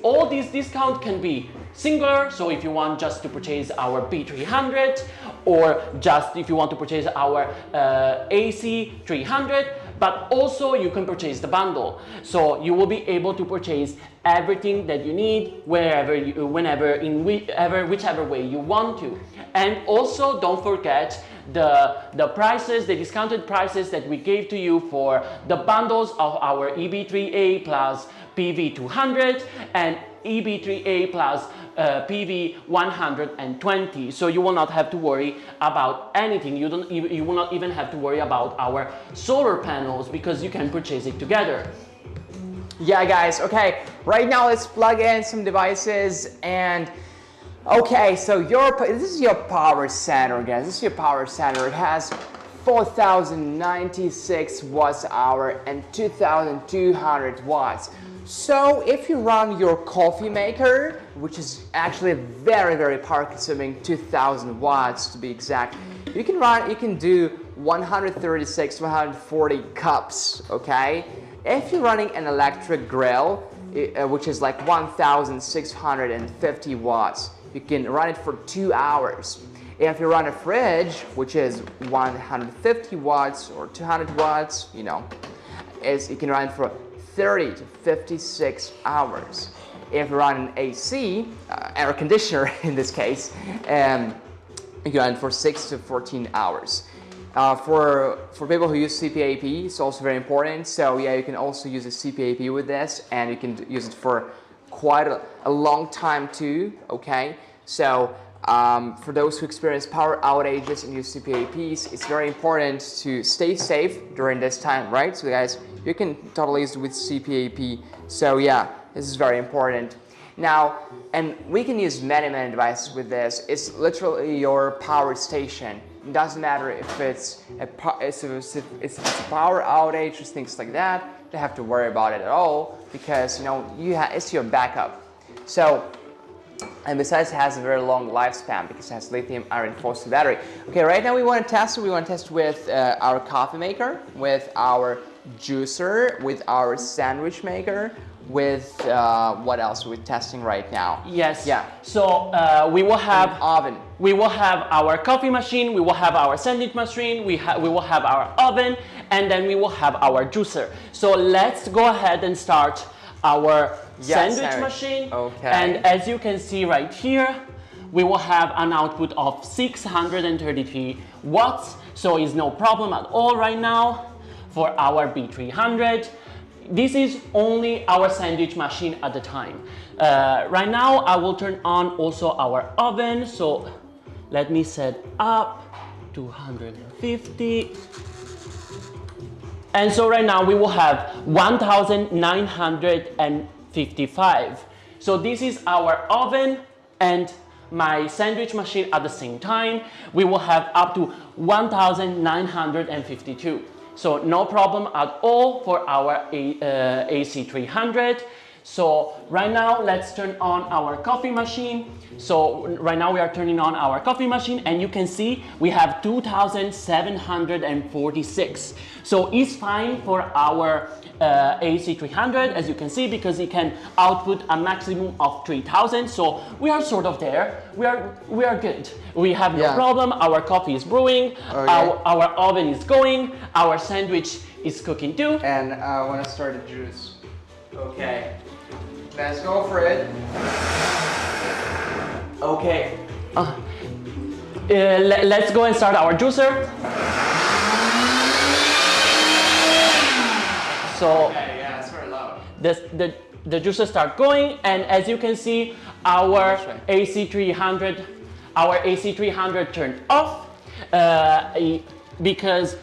All these discounts can be singular, so if you want just to purchase our B300 or just if you want to purchase our AC300, but also you can purchase the bundle. So you will be able to purchase everything that you need wherever, whenever, in whichever way you want to. And also don't forget the prices, the discounted prices that we gave to you for the bundles of our EB3A plus PV200 and EB3A plus PV120. So you will not have to worry about anything. You will not even have to worry about our solar panels because you can purchase it together. Yeah, guys. Okay, right now let's plug in some devices and. Okay, so this is your power center, guys. This is your power center. It has 4,096 watts hour and 2,200 watts. So if you run your coffee maker, which is actually very, very power consuming, 2,000 watts to be exact, you can do 136, 140 cups, okay? If you're running an electric grill, which is like 1,650 watts, you can run it for 2 hours. If you run a fridge, which is 150 watts or 200 watts, you know, you can run it for 30 to 56 hours. If you run an AC, air conditioner in this case, you can run it for 6 to 14 hours. For people who use CPAP, it's also very important. So yeah, you can also use a CPAP with this, and you can use it for quite a long time too, okay? So for those who experience power outages and use CPAPs, it's very important to stay safe during this time, right? So guys, you can totally use it with CPAP. So yeah, this is very important. Now, and we can use many devices with this. It's literally your power station. It doesn't matter if it's a power outage or things like that. You don't have to worry about it at all because, you know, it's your backup. So, and besides, it has a very long lifespan because it has lithium iron phosphate battery. Okay, right now we want to test it. We want to test with our coffee maker, with our juicer, with our sandwich maker, with what else are we testing right now? Yes. Yeah. So we will have an oven. We will have our coffee machine. We will have our sandwich machine. We will have our oven, and then we will have our juicer. So let's go ahead and start our sandwich machine. Okay. And as you can see right here, we will have an output of 633 watts. So it's no problem at all right now for our B300. This is only our sandwich machine at the time. Right now, I will turn on also our oven. So let me set up 250. And so right now we will have 1,955. So this is our oven and my sandwich machine at the same time. We will have up to 1,952. So no problem at all for our AC300. So right now let's turn on our coffee machine. So right now we are turning on our coffee machine and you can see we have 2,746. So it's fine for our AC300 as you can see because it can output a maximum of 3,000. So we are sort of there. We are good. We have no problem. Our coffee is brewing. Okay. Our oven is going. Our sandwich is cooking too. And I want to start the juice. Okay. Let's go for it. Okay. let's go and start our juicer. So yeah, it's very loud. the juicer start going, and as you can see, our AC300 turned off because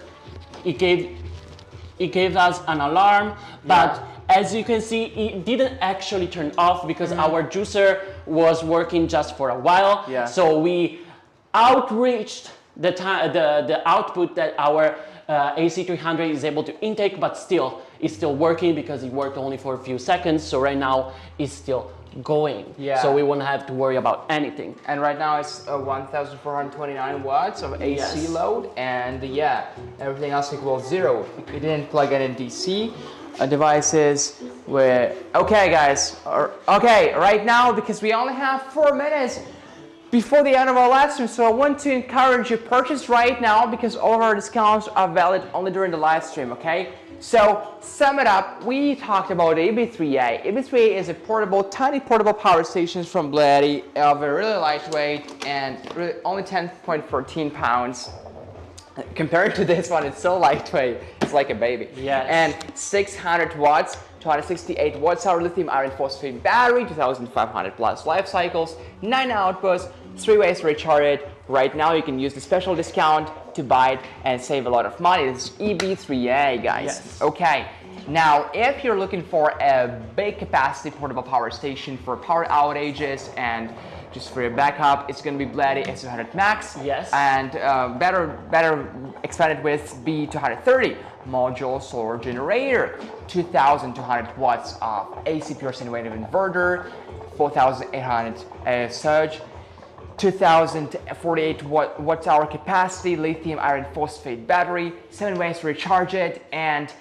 it gave us an alarm, but as you can see, it didn't actually turn off because our juicer was working just for a while. Yeah. So we outreached the output that our AC300 is able to intake, but still it's still working because it worked only for a few seconds. So right now it's still going. Yeah. So we won't have to worry about anything. And right now it's 1,429 watts of AC load, and yeah, everything else equals 0. We didn't plug it in DC. Devices where, okay guys, okay, right now, because we only have 4 minutes before the end of our live stream, so I want to encourage you purchase right now because all of our discounts are valid only during the live stream, okay? So, sum it up, we talked about EB3A. EB3A is a tiny portable power station from BLUETTI, really lightweight and really only 10.14 pounds. Compared to this one, it's so lightweight, it's like a baby. Yes. And 600 watts, 268 watts-hour lithium iron phosphate battery, 2,500 plus life cycles, 9 outputs, 3 ways to recharge it. Right now you can use the special discount to buy it and save a lot of money. This is EB3A, guys. Yes. Okay, now if you're looking for a big capacity portable power station for power outages and just for your backup, it's going to be BLUETTI AC200 Max. Yes. And better expanded with B230 module solar generator, 2,200 watts of AC pure sine wave inverter, 4,800 surge, 2,048 watt-hour capacity lithium iron phosphate battery, 7 ways to recharge it, and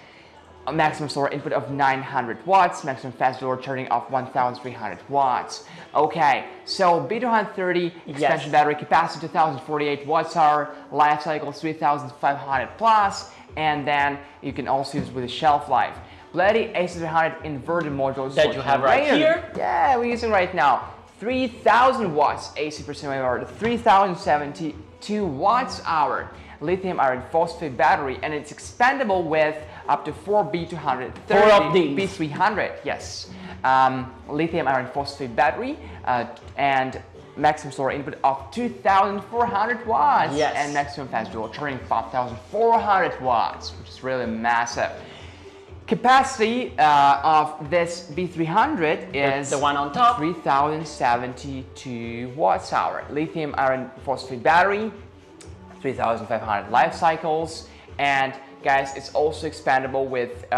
a maximum solar input of 900 watts, maximum fast solar charging of 1,300 watts. Okay, so B230 expansion battery capacity 2,048 watts-hour, life cycle 3,500 plus, and then you can also use with a shelf life. BLUETTI AC200 inverted modules that you have right here. Yeah, we're using right now 3,000 watts AC per cent hour, 3,072 watts-hour lithium iron phosphate battery, and it's expandable with up to 4 B230, 4 of these. B300, yes. Lithium iron phosphate battery and maximum solar input of 2,400 watts, yes. And maximum fast dual charging 5,400 watts, which is really massive. Capacity of this B300 is the one on top, 3,072 watts-hour. Lithium iron phosphate battery, 3,500 life cycles, and guys, it's also expandable with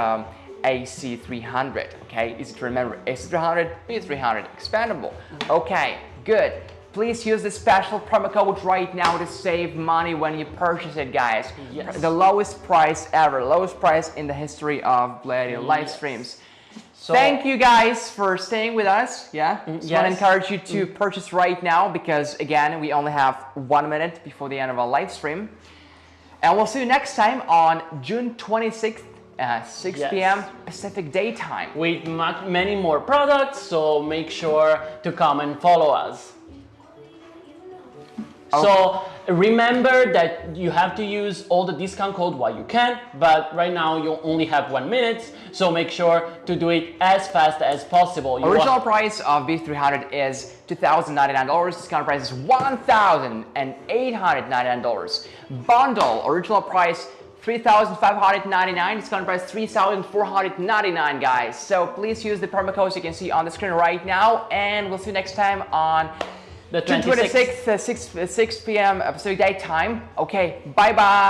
AC300. Okay, easy to remember. AC300, B300, expandable. Okay, good. Please use the special promo code right now to save money when you purchase it, guys. Yes. The lowest price ever, lowest price in the history of BLUETTI live streams. So, thank you guys for staying with us. Yeah, just want to encourage you to purchase right now because again, we only have 1 minute before the end of our live stream. And we'll see you next time on June 26th at 6 p.m. Pacific Daytime. With many more products, so make sure to come and follow us. Okay. So remember that you have to use all the discount code while you can, but right now you only have 1 minute, so make sure to do it as fast as possible. Original price of B300 is $2,099, discount price is $1,899. Bundle, original price $3,599, discount price $3,499, guys. So please use the promo codes you can see on the screen right now, and we'll see you next time on the June 26th, 6 p.m. Pacific Daytime. Okay, bye-bye.